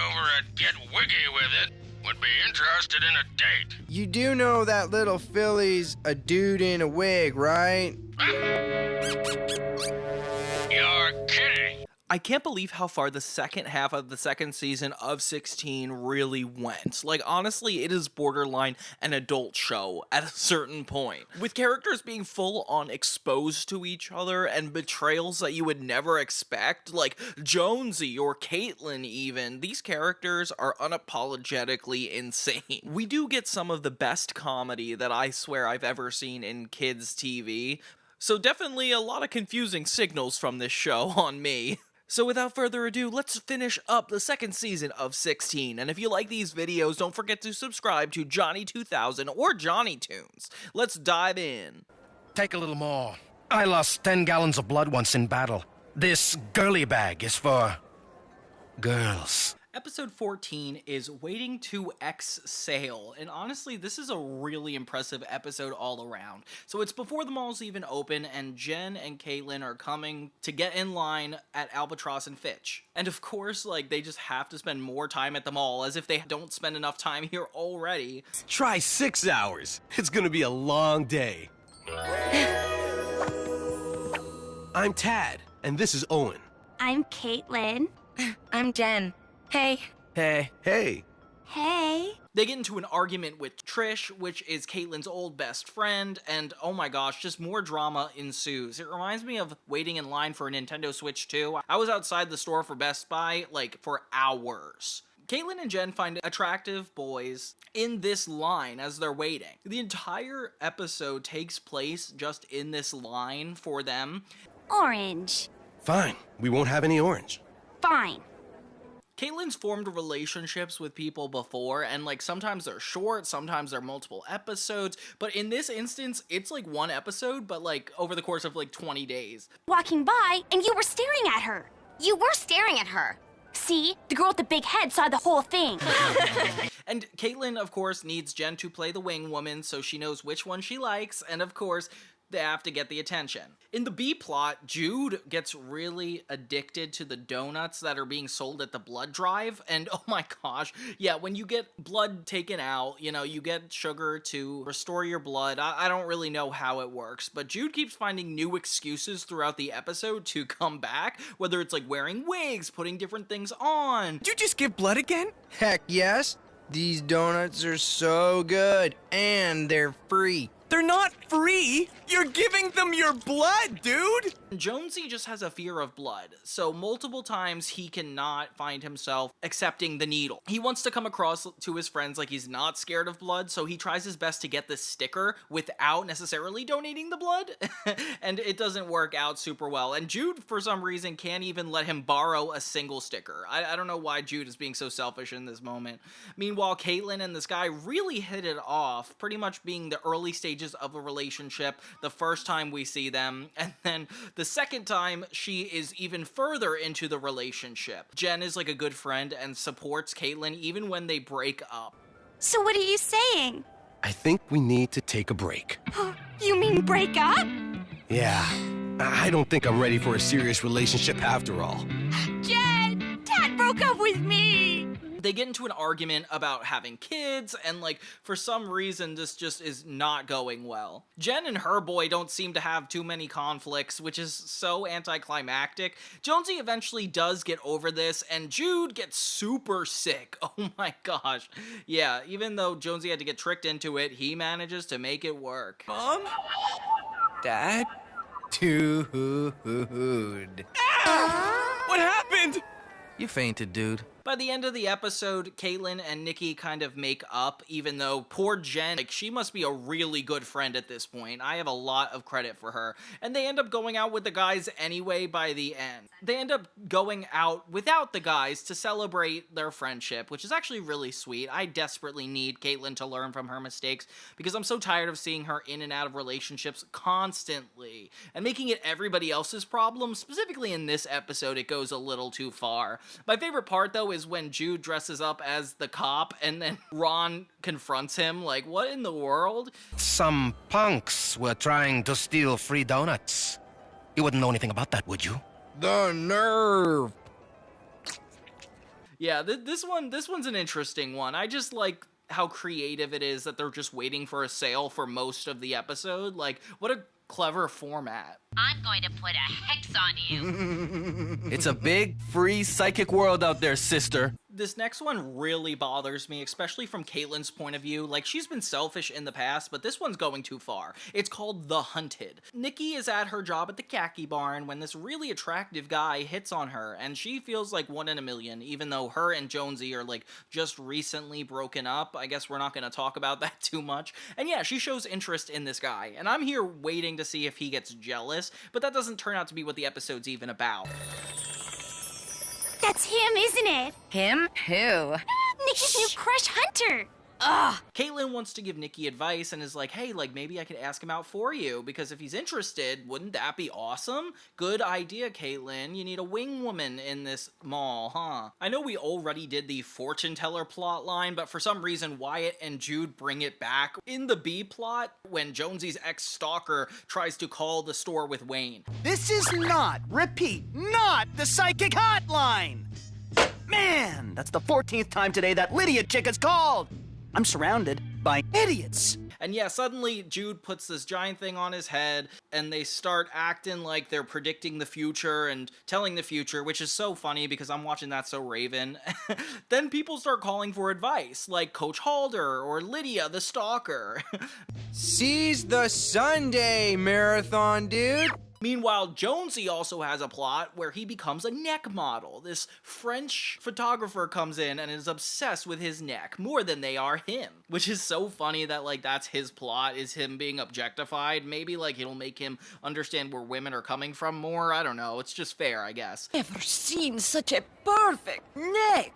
over at Get Wiggy With It would be interested in a date. You do know that little filly's a dude in a wig, right? You're kidding. I can't believe how far the second half of the second season of 16 really went. Like, honestly, it is borderline an adult show at a certain point. With characters being full on exposed to each other and betrayals that you would never expect, like Jonesy or Caitlyn even, these characters are unapologetically insane. We do get some of the best comedy that I swear I've ever seen in kids' TV, so definitely a lot of confusing signals from this show on me. So without further ado, let's finish up the second season of 16. And if you like these videos, don't forget to subscribe to Johnny2000 or Johnny Tunes. Let's dive in. Take a little more. I lost 10 gallons of blood once in battle. This girly bag is for girls. Episode 14 is Waiting to Exhale, and honestly, this is a really impressive episode all around. So it's before the malls even open, and Jen and Caitlyn are coming to get in line at Albatross and Fitch. And of course, like, they just have to spend more time at the mall, as if they don't spend enough time here already. Try 6 hours. It's gonna be a long day. I'm Tad, and this is Owen. I'm Caitlyn. I'm Jen. Hey. Hey. Hey. Hey. They get into an argument with Trish, which is Caitlyn's old best friend, and oh my gosh, just more drama ensues. It reminds me of waiting in line for a Nintendo Switch 2. I was outside the store for Best Buy, like, for hours. Caitlyn and Jen find attractive boys in this line as they're waiting. The entire episode takes place just in this line for them. Orange. Fine. We won't have any orange. Fine. Caitlyn's formed relationships with people before, and like sometimes they're short, sometimes they're multiple episodes, but in this instance, it's like one episode, but like over the course of like 20 days. Walking by, and you were staring at her. You were staring at her. See? The girl with the big head saw the whole thing. And Caitlyn, of course, needs Jen to play the wing woman so she knows which one she likes, and of course, they have to get the attention. In the B plot, Jude gets really addicted to the donuts that are being sold at the blood drive, and oh my gosh, yeah, when you get blood taken out, you know, you get sugar to restore your blood. I don't really know how it works, but Jude keeps finding new excuses throughout the episode to come back, whether it's like wearing wigs, putting different things on. Did you just give blood again? Heck yes. These donuts are so good, and they're free. They're not free! You're giving them your blood, dude! Jonesy just has a fear of blood, so multiple times he cannot find himself accepting the needle. He wants to come across to his friends like he's not scared of blood, so he tries his best to get this sticker without necessarily donating the blood, and it doesn't work out super well. And Jude, for some reason, can't even let him borrow a single sticker. I don't know why Jude is being so selfish in this moment. Meanwhile, Caitlyn and this guy really hit it off, pretty much being the early stages of a relationship the first time we see them, and then the second time she is even further into the relationship. Jen is like a good friend and supports Caitlyn even when they break up. So what are you saying? I think we need to take a break. You mean break up? Yeah. I don't think I'm ready for a serious relationship after all. Jen! Dad broke up with me! They get into an argument about having kids, and like, for some reason, this just is not going well. Jen and her boy don't seem to have too many conflicts, which is so anticlimactic. Jonesy eventually does get over this, and Jude gets super sick. Oh my gosh. Yeah, even though Jonesy had to get tricked into it, he manages to make it work. Mom? Dad? Dude. What happened? You fainted, dude. By the end of the episode, Caitlyn and Nikki kind of make up, even though poor Jen, like, she must be a really good friend at this point. I have a lot of credit for her. And they end up going out with the guys anyway by the end. They end up going out without the guys to celebrate their friendship, which is actually really sweet. I desperately need Caitlyn to learn from her mistakes because I'm so tired of seeing her in and out of relationships constantly and making it everybody else's problem. Specifically in this episode, it goes a little too far. My favorite part, though, is when Jude dresses up as the cop and then Ron confronts him. Like, what in the world? Some punks were trying to steal free donuts. You wouldn't know anything about that, would you? The nerve. Yeah, this one's an interesting one. I just like how creative it is that they're just waiting for a sale for most of the episode. Like, what a clever format. I'm going to put a hex on you. It's a big, free, psychic world out there, sister. This next one really bothers me, especially from Caitlin's point of view. Like, she's been selfish in the past, but this one's going too far. It's called The Hunted. Nikki is at her job at the khaki barn when this really attractive guy hits on her, and she feels like one in a million, even though her and Jonesy are, like, just recently broken up. I guess we're not going to talk about that too much. And yeah, she shows interest in this guy, and I'm here waiting to see if he gets jealous, but that doesn't turn out to be what the episode's even about. That's him, isn't it? Him? Who? Nikki's new crush, Hunter. Ugh. Caitlin wants to give Nikki advice and is like, hey, like, maybe I could ask him out for you, because if he's interested, wouldn't that be awesome? Good idea, Caitlin. You need a wing woman in this mall, huh? I know we already did the fortune teller plot line, but for some reason, Wyatt and Jude bring it back. In the B plot, when Jonesy's ex-stalker tries to call the store with Wayne. This is not, repeat, not the psychic hotline! Man, that's the 14th time today that Lydia chick has called! I'm surrounded by idiots. And yeah, suddenly Jude puts this giant thing on his head, and they start acting like they're predicting the future and telling the future, which is so funny because I'm watching That So Raven. Then people start calling for advice, like Coach Halder or Lydia the stalker. Seize the Sunday marathon, dude. Meanwhile, Jonesy also has a plot where he becomes a neck model. This French photographer comes in and is obsessed with his neck more than they are him, which is so funny that, like, that's his plot, is him being objectified. Maybe, like, it'll make him understand where women are coming from more. I don't know. It's just fair, I guess. Never seen such a perfect neck.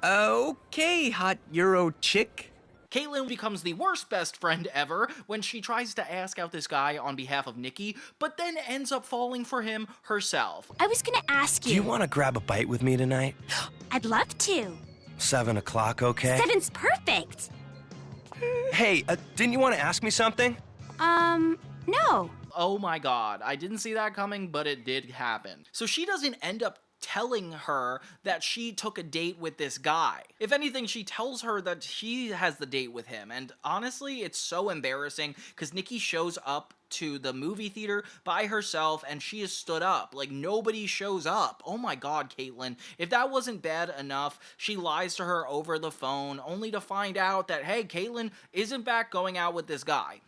Okay, hot Euro chick. Caitlin becomes the worst best friend ever when she tries to ask out this guy on behalf of Nikki, but then ends up falling for him herself. I was gonna ask you. Do you want to grab a bite with me tonight? I'd love to. 7 o'clock, okay? 7's perfect. Hey, didn't you want to ask me something? No. Oh my god, I didn't see that coming, but it did happen. So she doesn't end up telling her that she took a date with this guy. If anything, she tells her that she has the date with him, and honestly, it's so embarrassing because Nikki shows up to the movie theater by herself and she is stood up. Like, nobody shows up. Oh my god, Caitlin. If that wasn't bad enough, she lies to her over the phone only to find out that, hey, Caitlin isn't back going out with this guy.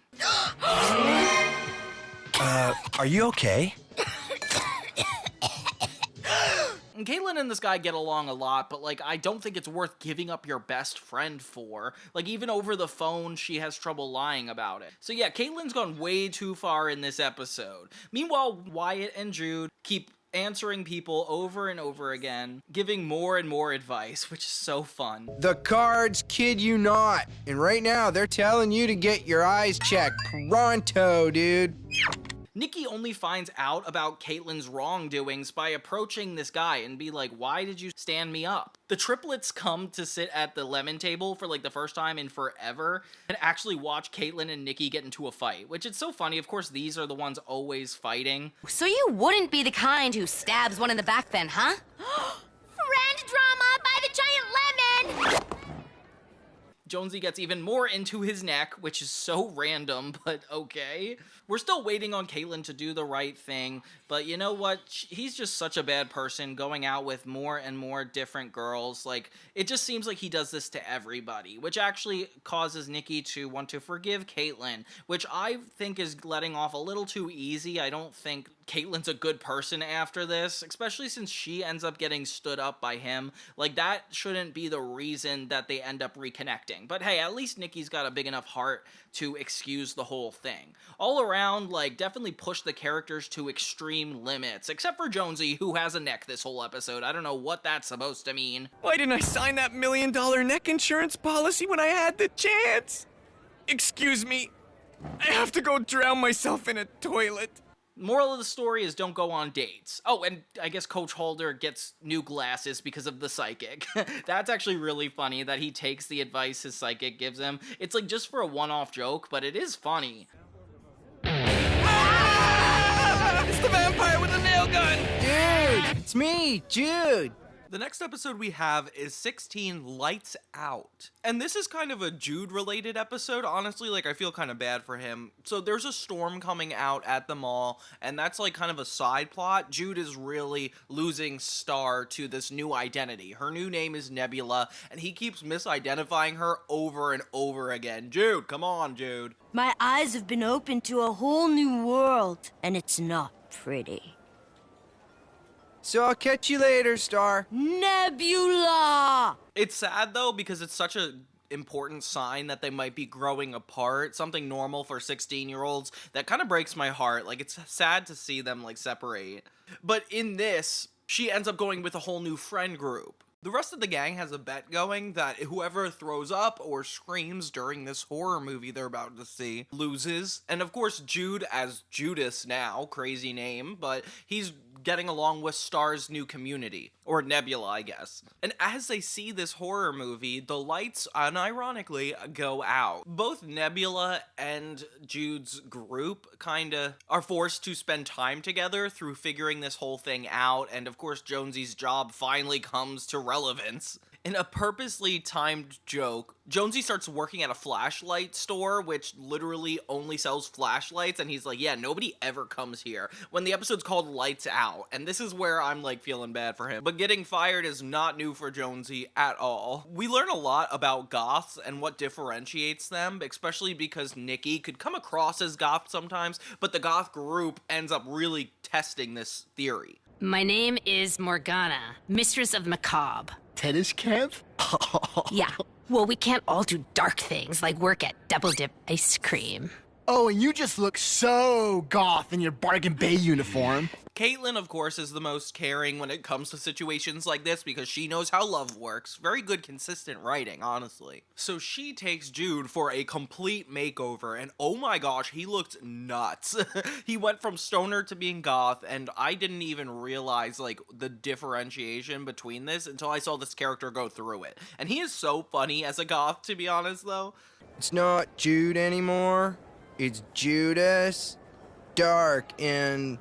Are you okay? And Caitlin and this guy get along a lot, but, like, I don't think it's worth giving up your best friend for. Like, even over the phone, she has trouble lying about it. So yeah, Caitlin's gone way too far in this episode. Meanwhile, Wyatt and Jude keep answering people over and over again, giving more and more advice, which is so fun. The cards kid you not. And right now, they're telling you to get your eyes checked pronto, dude. Nikki only finds out about Caitlin's wrongdoings by approaching this guy and be like, why did you stand me up? The triplets come to sit at the lemon table for, like, the first time in forever and actually watch Caitlin and Nikki get into a fight, which is so funny. Of course, these are the ones always fighting. So you wouldn't be the kind who stabs one in the back then, huh? Friend drama by the giant lemon. Jonesy gets even more into his neck, which is so random, but okay. We're still waiting on Caitlin to do the right thing, but you know what? He's just such a bad person, going out with more and more different girls. Like, it just seems like he does this to everybody, which actually causes Nikki to want to forgive Caitlin, which I think is letting off a little too easy. I don't think Caitlin's a good person after this, especially since she ends up getting stood up by him. Like, that shouldn't be the reason that they end up reconnecting. But hey, at least Nikki's got a big enough heart to excuse the whole thing. All around, like, definitely push the characters to extreme limits, except for Jonesy, who has a neck this whole episode. I don't know what that's supposed to mean. Why didn't I sign that $1 million neck insurance policy when I had the chance? Excuse me, I have to go drown myself in a toilet. Moral of the story is don't go on dates. Oh, and I guess Coach Halder gets new glasses because of the psychic. That's actually really funny that he takes the advice his psychic gives him. It's like just for a one-off joke, but it is funny. Ah! It's the vampire with the nail gun! Dude, it's me, Jude. The next episode we have is 16 Lights Out. And this is kind of a Jude-related episode, honestly. Like, I feel kind of bad for him. So there's a storm coming out at the mall, and that's like kind of a side plot. Jude is really losing Star to this new identity. Her new name is Nebula, and he keeps misidentifying her over and over again. Jude, come on, Jude. My eyes have been opened to a whole new world, and it's not pretty. So I'll catch you later, Star. Nebula! It's sad, though, because it's such a important sign that they might be growing apart, something normal for 16-year-olds. That kind of breaks my heart. Like, it's sad to see them, like, separate. But in this, she ends up going with a whole new friend group. The rest of the gang has a bet going that whoever throws up or screams during this horror movie they're about to see loses. And of course, Jude as Judas now, crazy name, but he's getting along with Star's new community, or Nebula, I guess. And as they see this horror movie, the lights, unironically, go out. Both Nebula and Jude's group kinda are forced to spend time together through figuring this whole thing out, and of course Jonesy's job finally comes to relevance. In a purposely timed joke, Jonesy starts working at a flashlight store, which literally only sells flashlights, and he's like, yeah, nobody ever comes here, when the episode's called Lights Out, and this is where I'm, like, feeling bad for him. But getting fired is not new for Jonesy at all. We learn a lot about goths and what differentiates them, especially because Nikki could come across as goth sometimes, but the goth group ends up really testing this theory. My name is Morgana, mistress of the macabre. Tennis camp? Yeah. Well, we can't all do dark things like work at Double Dip Ice Cream. Oh, and you just look so goth in your Bargain Bay uniform. Caitlin, of course, is the most caring when it comes to situations like this because she knows how love works. Very good, consistent writing, honestly. So she takes Jude for a complete makeover, and oh my gosh, he looked nuts. He went from stoner to being goth, and I didn't even realize, like, the differentiation between this until I saw this character go through it. And he is so funny as a goth, to be honest, though. It's not Jude anymore. It's Judas. Dark and,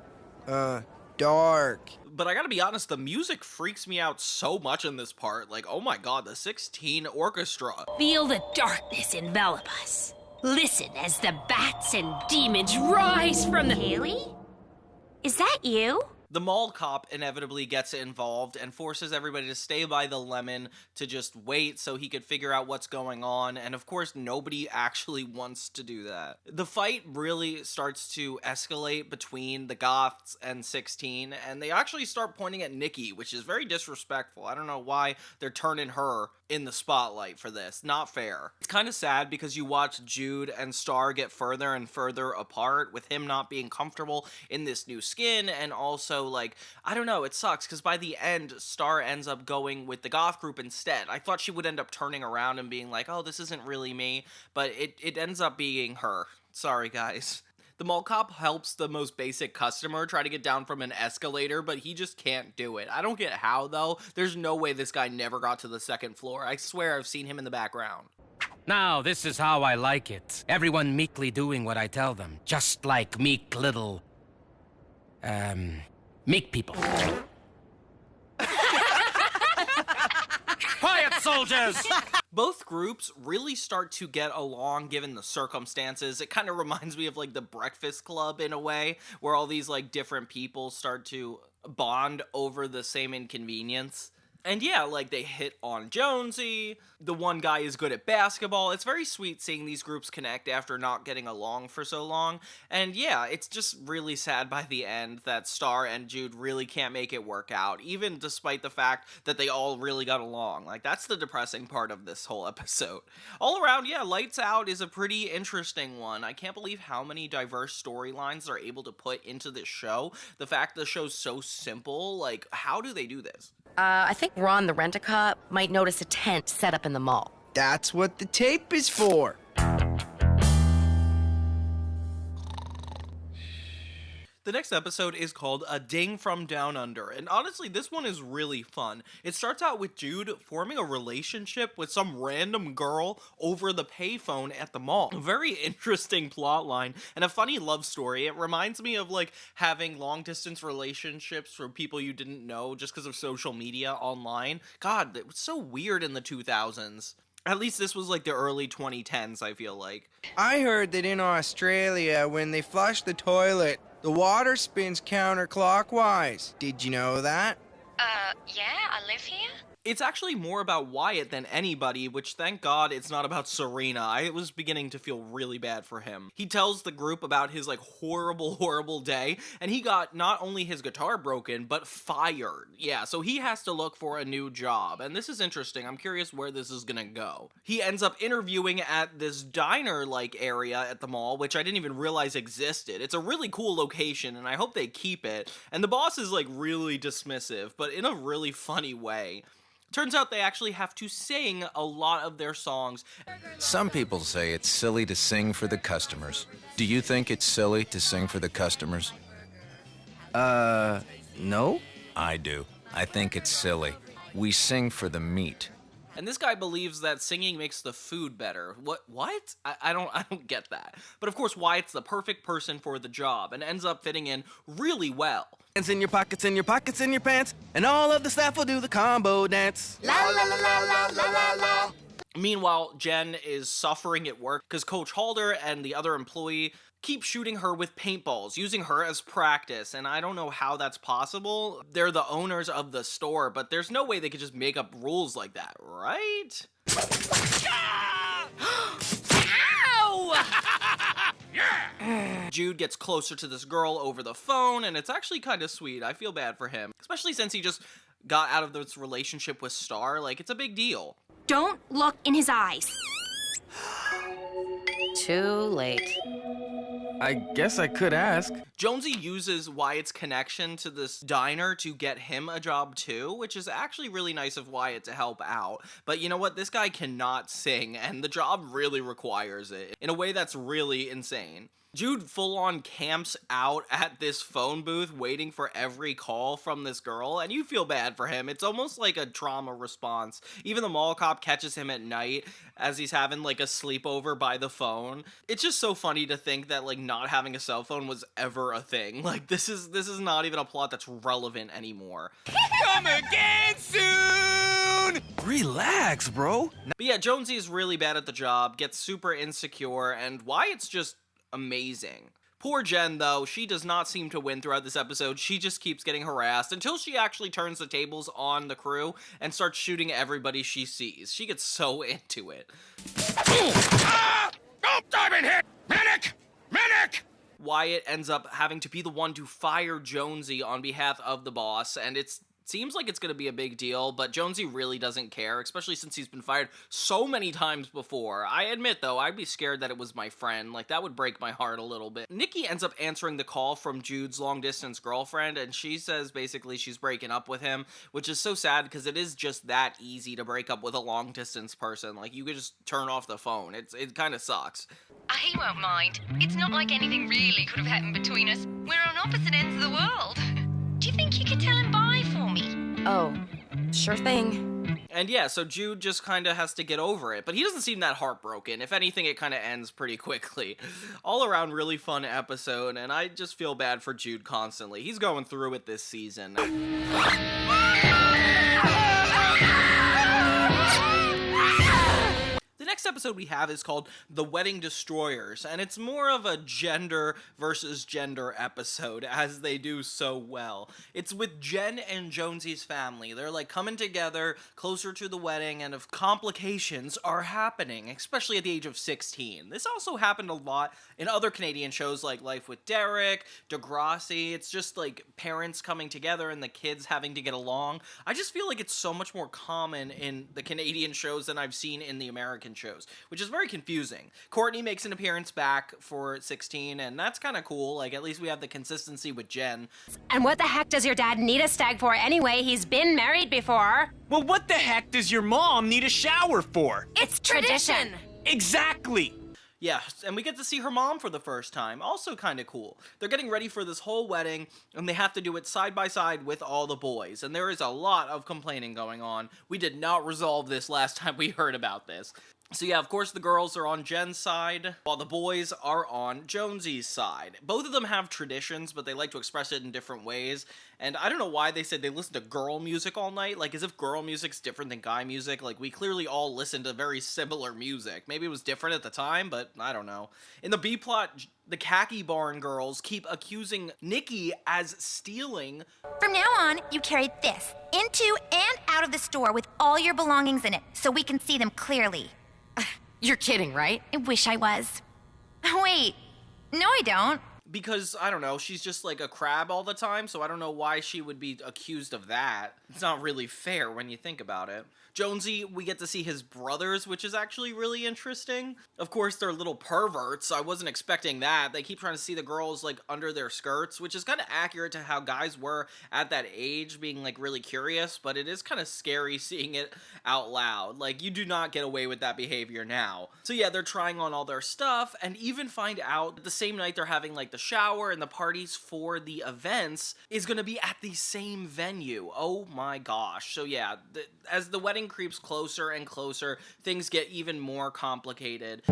dark. But I gotta be honest, the music freaks me out so much in this part. Like, oh my god, the 16 orchestra. Feel the darkness envelop us. Listen as the bats and demons rise from the... Haley? Is that you? The mall cop inevitably gets involved and forces everybody to stay by the lemon to just wait so he could figure out what's going on, and of course nobody actually wants to do that. The fight really starts to escalate between the goths and 16, and they actually start pointing at Nikki, which is very disrespectful. I don't know why they're turning her in the spotlight for this. Not fair. It's kind of sad because you watch Jude and Star get further and further apart with him not being comfortable in this new skin, and also, like, I don't know, it sucks because by the end, Star ends up going with the goth group instead. I thought she would end up turning around and being like, oh, this isn't really me, but it ends up being her. Sorry, guys. The mall cop helps the most basic customer try to get down from an escalator, but he just can't do it. I don't get how, though. There's no way this guy never got to the second floor. I swear I've seen him in the background. Now, this is how I like it. Everyone meekly doing what I tell them. Just like meek little... meek people. Quiet, soldiers! Both groups really start to get along given the circumstances. It kind of reminds me of, like, the Breakfast Club in a way, where all these, like, different people start to bond over the same inconvenience. And yeah, like, they hit on Jonesy, the one guy is good at basketball. It's very sweet seeing these groups connect after not getting along for so long. And yeah, it's just really sad by the end that Star and Jude really can't make it work out, even despite the fact that they all really got along. Like, that's the depressing part of this whole episode. All around, yeah, Lights Out is a pretty interesting one. I can't believe how many diverse storylines they're able to put into this show. The fact the show's so simple, like, how do they do this? I think Ron, the rent-a-cop, might notice a tent set up in the mall. That's what the tape is for. The next episode is called A Ding from Down Under, and honestly, this one is really fun. It starts out with Jude forming a relationship with some random girl over the payphone at the mall. A very interesting plot line, and a funny love story. It reminds me of, like, having long-distance relationships for people you didn't know just because of social media online. God, it was so weird in the 2000s. At least this was like the early 2010s, I feel like. I heard that in Australia, when they flush the toilet, the water spins counterclockwise. Did you know that? Yeah, I live here. It's actually more about Wyatt than anybody, which thank God it's not about Serena. I was beginning to feel really bad for him. He tells the group about his like horrible day, and he got not only his guitar broken, but fired. Yeah, so he has to look for a new job, and this is interesting. I'm curious where this is gonna go. He ends up interviewing at this diner-like area at the mall, which I didn't even realize existed. It's a really cool location, and I hope they keep it. And the boss is like really dismissive, but in a really funny way. Turns out they actually have to sing a lot of their songs. Some people say it's silly to sing for the customers. Do you think it's silly to sing for the customers? No? I do. I think it's silly. We sing for the meat. And this guy believes that singing makes the food better. What? I don't get that. But of course, Wyatt's the perfect person for the job and ends up fitting in really well. Hands in your pockets, in your pockets, in your pants, and all of the staff will do the combo dance. La la la la la la la la. Meanwhile, Jen is suffering at work because Coach Halder and the other employee keep shooting her with paintballs, using her as practice, and I don't know how that's possible. They're the owners of the store, but there's no way they could just make up rules like that, right? Jude gets closer to this girl over the phone, and it's actually kind of sweet. I feel bad for him, especially since he just got out of this relationship with Star. Like, it's a big deal. Don't look in his eyes. Too late. I guess I could ask. Jonesy uses Wyatt's connection to this diner to get him a job too, which is actually really nice of Wyatt to help out. But you know what? This guy cannot sing, and the job really requires it in a way that's really insane. Jude full-on camps out at this phone booth waiting for every call from this girl, and you feel bad for him. It's almost like a trauma response. Even the mall cop catches him at night as he's having like a sleepover by the phone. It's just so funny to think that like not having a cell phone was ever a thing. Like this is not even a plot that's relevant anymore. Come again soon! Relax, bro. But yeah, Jonesy is really bad at the job, gets super insecure, and Wyatt's just amazing. Poor Jen, though, she does not seem to win throughout this episode. She just keeps getting harassed until she actually turns the tables on the crew and starts shooting everybody she sees. She gets so into it. Don't dive in here! Medic! Medic! Wyatt ends up having to be the one to fire Jonesy on behalf of the boss, and it seems like it's going to be a big deal, but Jonesy really doesn't care, especially since he's been fired so many times before. I admit, though, I'd be scared that it was my friend. Like, that would break my heart a little bit. Nikki ends up answering the call from Jude's long-distance girlfriend, and she says basically she's breaking up with him, which is so sad because it is just that easy to break up with a long-distance person. Like, you could just turn off the phone. It kind of sucks. He won't mind. It's not like anything really could have happened between us. We're on opposite ends of the world. Do you think you could tell him bye for me? Oh, sure thing. And yeah, so Jude just kind of has to get over it, but he doesn't seem that heartbroken. If anything, it kind of ends pretty quickly. All around, really fun episode, and I just feel bad for Jude constantly. He's going through it this season. The next episode we have is called The Wedding Destroyers, and it's more of a gender versus gender episode, as they do so well. It's with Jen and Jonesy's family. They're like coming together closer to the wedding, and if complications are happening, especially at the age of 16. This also happened a lot in other Canadian shows like Life with Derek, Degrassi. It's just like parents coming together and the kids having to get along. I just feel like it's so much more common in the Canadian shows than I've seen in the American shows, which is very confusing. Courtney makes an appearance back for 16, and that's kind of cool. Like, at least we have the consistency with Jen. And what the heck does your dad need a stag for anyway? He's been married before. Well, what the heck does your mom need a shower for? It's tradition. Exactly. Yeah, and we get to see her mom for the first time. Also kind of cool. They're getting ready for this whole wedding, and they have to do it side by side with all the boys. And there is a lot of complaining going on. We did not resolve this last time we heard about this. So yeah, of course the girls are on Jen's side, while the boys are on Jonesy's side. Both of them have traditions, but they like to express it in different ways. And I don't know why they said they listen to girl music all night, like as if girl music's different than guy music. Like, we clearly all listen to very similar music. Maybe it was different at the time, but I don't know. In the B-plot, the Khaki Barn girls keep accusing Nikki as stealing. From now on, you carry this into and out of the store with all your belongings in it, so we can see them clearly. You're kidding, right? I wish I was. Wait, no I don't. Because, I don't know, she's just like a crab all the time, so I don't know why she would be accused of that. It's not really fair when you think about it. Jonesy, we get to see his brothers, which is actually really interesting. Of course, they're little perverts. I wasn't expecting that. They keep trying to see the girls, like, under their skirts, which is kind of accurate to how guys were at that age, being, like, really curious, but it is kind of scary seeing it out loud. Like, you do not get away with that behavior now. So yeah, they're trying on all their stuff, and even find out that the same night they're having, like, the shower and the parties for the events is gonna be at the same venue. Oh my gosh. So yeah, as the wedding creeps closer and closer, things get even more complicated.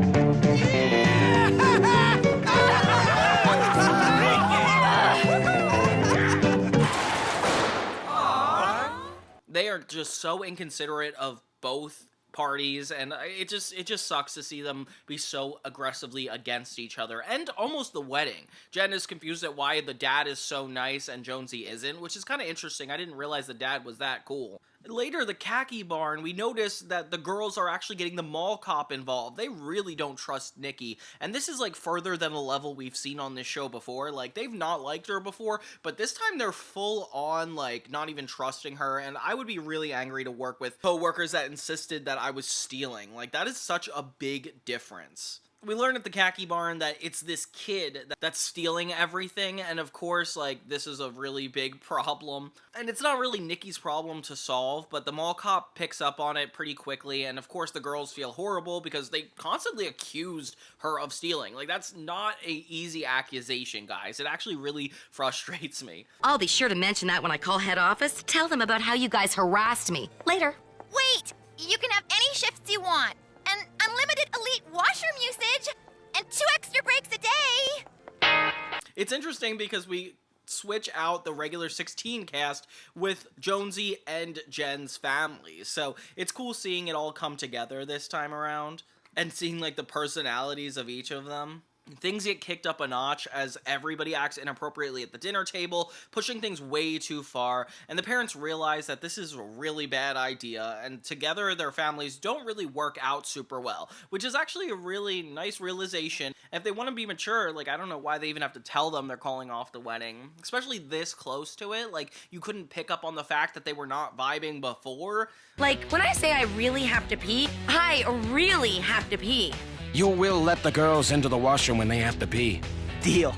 They are just so inconsiderate of both parties, and it just sucks to see them be so aggressively against each other, and almost the wedding. Jen is confused at why the dad is so nice and Jonesy isn't, which is kind of interesting. I didn't realize the dad was that cool. Later, the Khaki Barn, we notice that the girls are actually getting the mall cop involved. They really don't trust Nikki, and this is like further than a level we've seen on this show before. Like, they've not liked her before, but this time they're full on, like, not even trusting her, and I would be really angry to work with co-workers that insisted that I was stealing. Like, that is such a big difference. We learn at the Khaki Barn that it's this kid that's stealing everything, and of course, like, this is a really big problem. And it's not really Nikki's problem to solve, but the mall cop picks up on it pretty quickly, and of course the girls feel horrible because they constantly accused her of stealing. Like, that's not an easy accusation, guys. It actually really frustrates me. I'll be sure to mention that when I call head office. Tell them about how you guys harassed me. Later. Wait! You can have any shifts you want, and unlimited elite washroom usage, and 2 extra breaks a day! It's interesting because we switch out the regular 16 cast with Jonesy and Jen's families, so it's cool seeing it all come together this time around, and seeing, like, the personalities of each of them. Things get kicked up a notch as everybody acts inappropriately at the dinner table, pushing things way too far, and the parents realize that this is a really bad idea, and together their families don't really work out super well, which is actually a really nice realization. If they want to be mature, like, I don't know why they even have to tell them they're calling off the wedding, especially this close to it. Like, you couldn't pick up on the fact that they were not vibing before. Like, when I say I really have to pee, I really have to pee. You will let the girls into the washroom when they have to pee. Deal.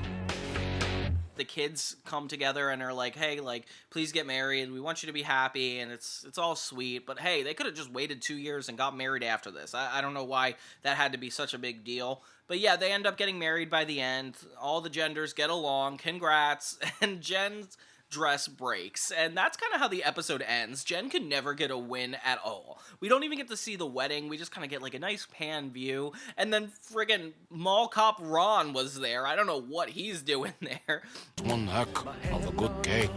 The kids come together and are like, hey, like, please get married. We want you to be happy, and it's all sweet. But hey, they could have just waited 2 years and got married after this. I don't know why that had to be such a big deal. But yeah, they end up getting married by the end. All the genders get along. Congrats. And Jen's dress breaks, and that's kind of how the episode ends. Jen could never get a win at all. We don't even get to see the wedding. We just kind of get like a nice pan view, and then friggin' mall cop Ron was there. I don't know what he's doing there. One heck of a good cake.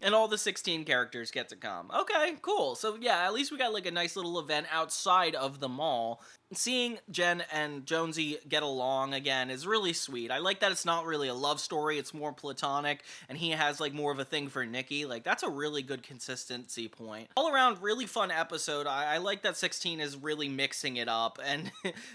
And all the 16 characters get to come. Okay, cool. So yeah, at least we got like a nice little event outside of the mall. Seeing Jen and Jonesy get along again is really sweet. I like that it's not really a love story, it's more platonic, and he has like more of a thing for Nikki. Like, that's a really good consistency point. All around, really fun episode. I like that 16 is really mixing it up, and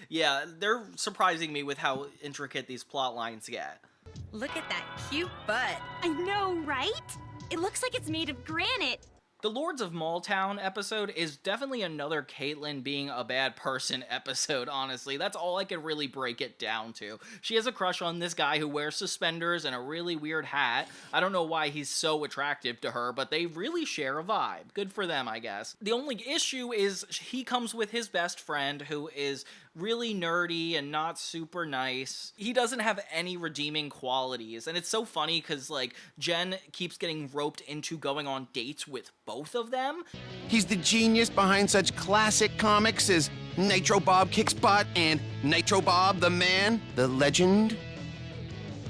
yeah, they're surprising me with how intricate these plot lines get. Look at that cute butt. I know, right? It looks like it's made of granite. The Lords of Malltown episode is definitely another Caitlyn being a bad person episode, honestly. That's all I could really break it down to. She has a crush on this guy who wears suspenders and a really weird hat. I don't know why he's so attractive to her, but they really share a vibe. Good for them, I guess. The only issue is he comes with his best friend who is really nerdy and not super nice. He doesn't have any redeeming qualities, and it's so funny because, like, Jen keeps getting roped into going on dates with both of them. He's the genius behind such classic comics as Nitro Bob Kicks Butt and Nitro Bob the Man, the Legend.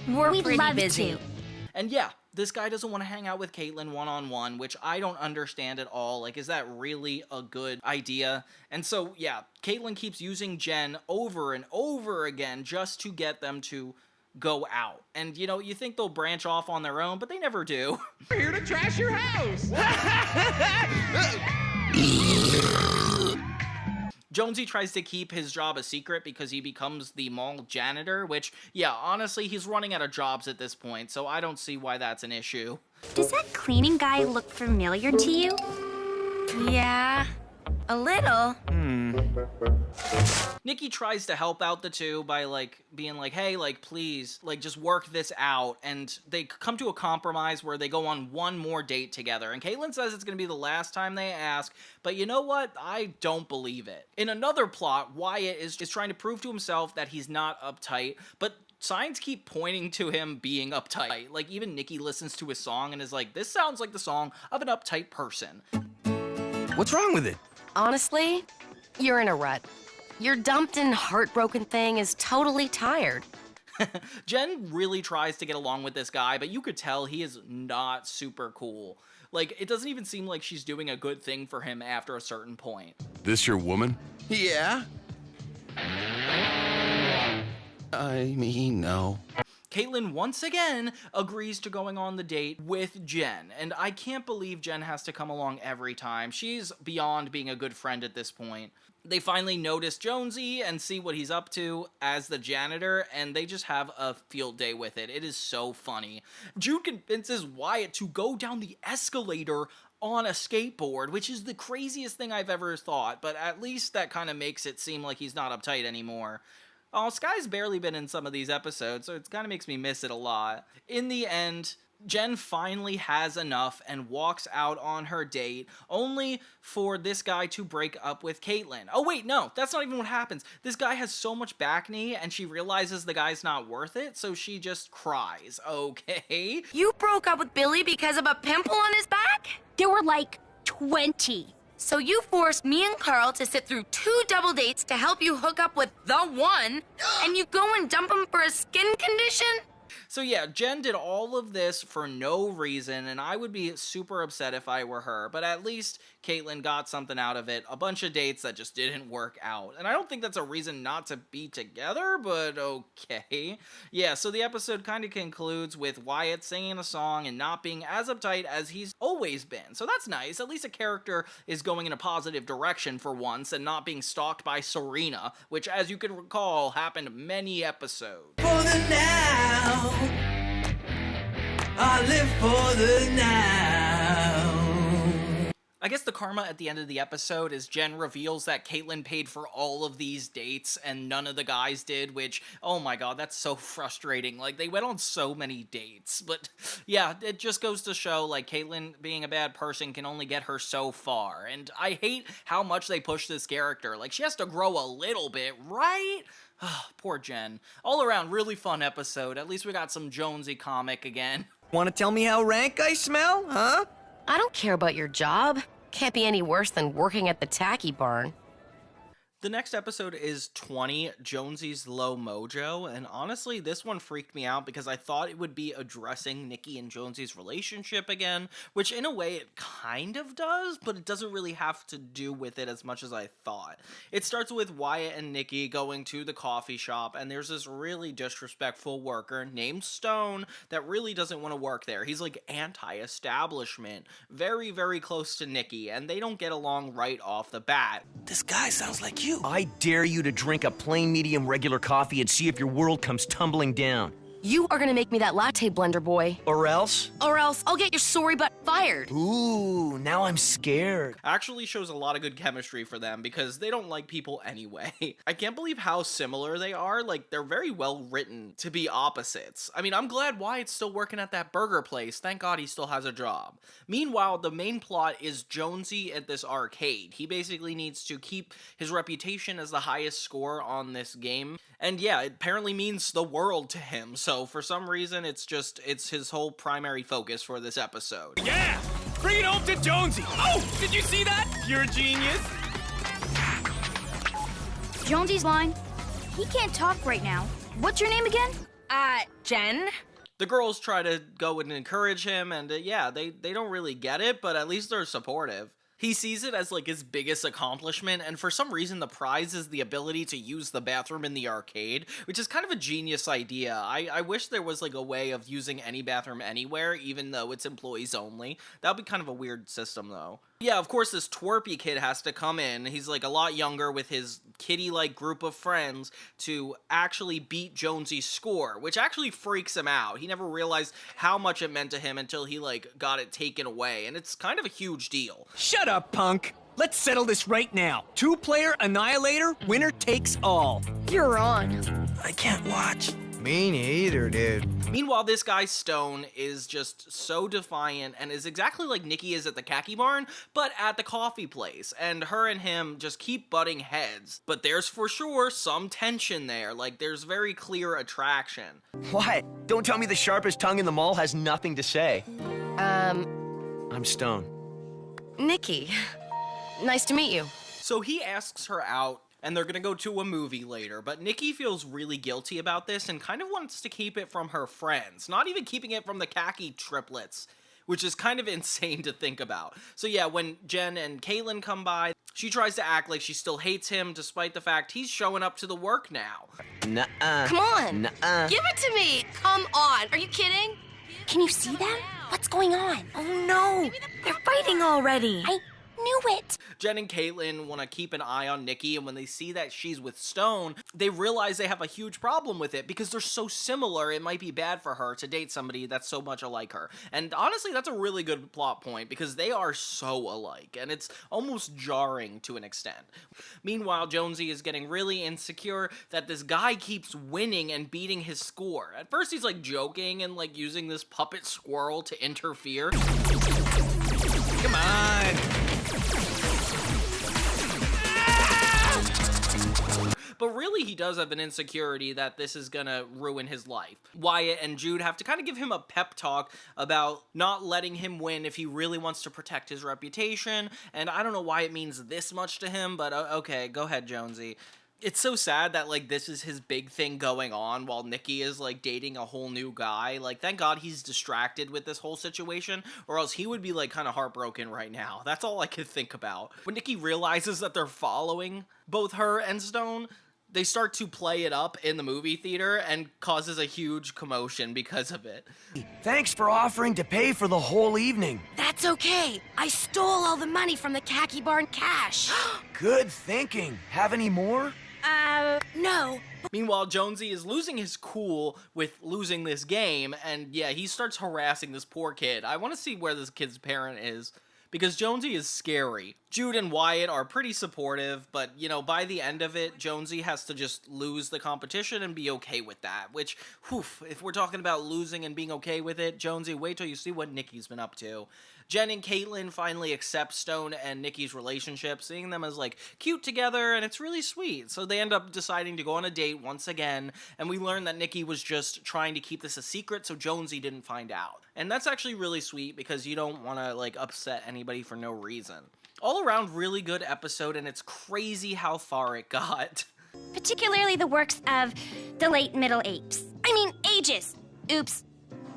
We'd love busy. And yeah, this guy doesn't want to hang out with Caitlyn one-on-one, which I don't understand at all. Like, is that really a good idea? And so, yeah, Caitlyn keeps using Jen over and over again just to get them to go out. And, you know, you think they'll branch off on their own, but they never do. We're here to trash your house! Jonesy tries to keep his job a secret because he becomes the mall janitor, which, yeah, honestly, he's running out of jobs at this point, so I don't see why that's an issue. Does that cleaning guy look familiar to you? Yeah, a little. Nikki tries to help out the two by, like, being like, hey, like, please, like, just work this out, and they come to a compromise where they go on one more date together, and Caitlyn says it's gonna be the last time they ask, but you know what? I don't believe it. In another plot, Wyatt is trying to prove to himself that he's not uptight, but signs keep pointing to him being uptight. Like, even Nikki listens to his song and is like, this sounds like the song of an uptight person. What's wrong with it? Honestly, you're in a rut. Your dumped and heartbroken thing is totally tired. Jen really tries to get along with this guy, but you could tell he is not super cool. Like, it doesn't even seem like she's doing a good thing for him after a certain point. This your woman? Yeah. I mean, no. Caitlyn once again agrees to going on the date with Jen, and I can't believe Jen has to come along every time. She's beyond being a good friend at this point. They finally notice Jonesy and see what he's up to as the janitor, and they just have a field day with it. It is so funny. Jude convinces Wyatt to go down the escalator on a skateboard, which is the craziest thing I've ever thought, but at least that kind of makes it seem like he's not uptight anymore. Oh, Sky's barely been in some of these episodes, so it kind of makes me miss it a lot. In the end, Jen finally has enough and walks out on her date, only for this guy to break up with Caitlyn. Oh wait, no, that's not even what happens. This guy has so much back knee, and she realizes the guy's not worth it, so she just cries. Okay. You broke up with Billy because of a pimple on his back? There were like 20. So you forced me and Carl to sit through 2 double dates to help you hook up with the one, and you go and dump him for a skin condition? So yeah, Jen did all of this for no reason, and I would be super upset if I were her, but at least Caitlyn got something out of it, a bunch of dates that just didn't work out. And I don't think that's a reason not to be together, but okay. Yeah, so the episode kind of concludes with Wyatt singing a song and not being as uptight as he's always been. So that's nice. At least a character is going in a positive direction for once and not being stalked by Serena, which, as you can recall, happened many episodes. For the now, I live for the now. I guess the karma at the end of the episode is Jen reveals that Caitlyn paid for all of these dates and none of the guys did, which, oh my god, that's so frustrating. Like, they went on so many dates, but yeah, it just goes to show, like, Caitlyn being a bad person can only get her so far, and I hate how much they push this character. Like, she has to grow a little bit, right? Poor Jen. All around, really fun episode. At least we got some Jonesy comic again. Want to tell me how rank I smell, huh? I don't care about your job. Can't be any worse than working at the tacky barn. The next episode is 20, Jonesy's Low Mojo, and honestly, this one freaked me out because I thought it would be addressing Nikki and Jonesy's relationship again, which in a way it kind of does, but it doesn't really have to do with it as much as I thought. It starts with Wyatt and Nikki going to the coffee shop, and there's this really disrespectful worker named Stone that really doesn't want to work there. He's like anti-establishment, very, very close to Nikki, and they don't get along right off the bat. This guy sounds like you. I dare you to drink a plain medium regular coffee and see if your world comes tumbling down. You are gonna make me that latte blender, boy. Or else? Or else I'll get your sorry butt fired. Ooh, now I'm scared. Actually shows a lot of good chemistry for them because they don't like people anyway. I can't believe how similar they are. Like, they're very well written to be opposites. I mean, I'm glad Wyatt's still working at that burger place. Thank God he still has a job. Meanwhile, the main plot is Jonesy at this arcade. He basically needs to keep his reputation as the highest score on this game. And yeah, it apparently means the world to him. So for some reason, it's his whole primary focus for this episode. Yeah! Bring it home to Jonesy! Oh! Did you see that? You're a genius! Jonesy's line. He can't talk right now. What's your name again? Jen? The girls try to go and encourage him, and yeah, they don't really get it, but at least they're supportive. He sees it as like his biggest accomplishment, and for some reason the prize is the ability to use the bathroom in the arcade, which is kind of a genius idea. I wish there was like a way of using any bathroom anywhere, even though it's employees only. That would be kind of a weird system though. Yeah, of course this twerpy kid has to come in. He's like a lot younger with his kitty-like group of friends to actually beat Jonesy's score, which actually freaks him out. He never realized how much it meant to him until he like got it taken away, and it's kind of a huge deal. Shut up, punk! Let's settle this right now. 2-player annihilator, winner takes all. You're on. I can't watch. Me neither, dude. Meanwhile, this guy Stone is just so defiant and is exactly like Nikki is at the khaki barn, but at the coffee place. And her and him just keep butting heads. But there's for sure some tension there. Like, there's very clear attraction. What? Don't tell me the sharpest tongue in the mall has nothing to say. I'm Stone. Nikki. Nice to meet you. So he asks her out, and they're gonna go to a movie later, but Nikki feels really guilty about this and kind of wants to keep it from her friends, not even keeping it from the khaki triplets, which is kind of insane to think about. So yeah, when Jen and Caitlin come by, she tries to act like she still hates him, despite the fact he's showing up to the work now. Nuh-uh. Come on. Nuh-uh. Give it to me. Come on. Are you kidding? Can you see them? What's going on? Oh no. They're fighting already. I knew it. Jen and Caitlin want to keep an eye on Nikki, and when they see that she's with Stone, they realize they have a huge problem with it because they're so similar. It might be bad for her to date somebody that's so much alike her. And honestly, that's a really good plot point because they are so alike, and it's almost jarring to an extent. Meanwhile, Jonesy is getting really insecure that this guy keeps winning and beating his score. At first, he's like joking and like using this puppet squirrel to interfere. Come on! But really, he does have an insecurity that this is gonna ruin his life. Wyatt and Jude have to kind of give him a pep talk about not letting him win if he really wants to protect his reputation, and I don't know why it means this much to him, but okay, go ahead, Jonesy. It's so sad that, like, this is his big thing going on while Nikki is, like, dating a whole new guy. Like, thank God he's distracted with this whole situation, or else he would be, like, kind of heartbroken right now. That's all I could think about. When Nikki realizes that they're following both her and Stone, they start to play it up in the movie theater and causes a huge commotion because of it. Thanks for offering to pay for the whole evening. That's okay. I stole all the money from the khaki barn cash. Good thinking. Have any more? No. Meanwhile, Jonesy is losing his cool with losing this game, and yeah, he starts harassing this poor kid. I want to see where this kid's parent is, because Jonesy is scary. Jude and Wyatt are pretty supportive, but, you know, by the end of it, Jonesy has to just lose the competition and be okay with that, which, whew, if we're talking about losing and being okay with it, Jonesy, wait till you see what Nikki's been up to. Jen and Caitlin finally accept Stone and Nikki's relationship, seeing them as, like, cute together, and it's really sweet. So they end up deciding to go on a date once again, and we learn that Nikki was just trying to keep this a secret so Jonesy didn't find out. And that's actually really sweet because you don't want to, like, upset anybody for no reason. All around, really good episode, and it's crazy how far it got. Particularly the works of the late Middle Apes. I mean, ages. Oops.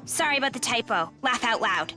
Sorry about the typo. Laugh out loud.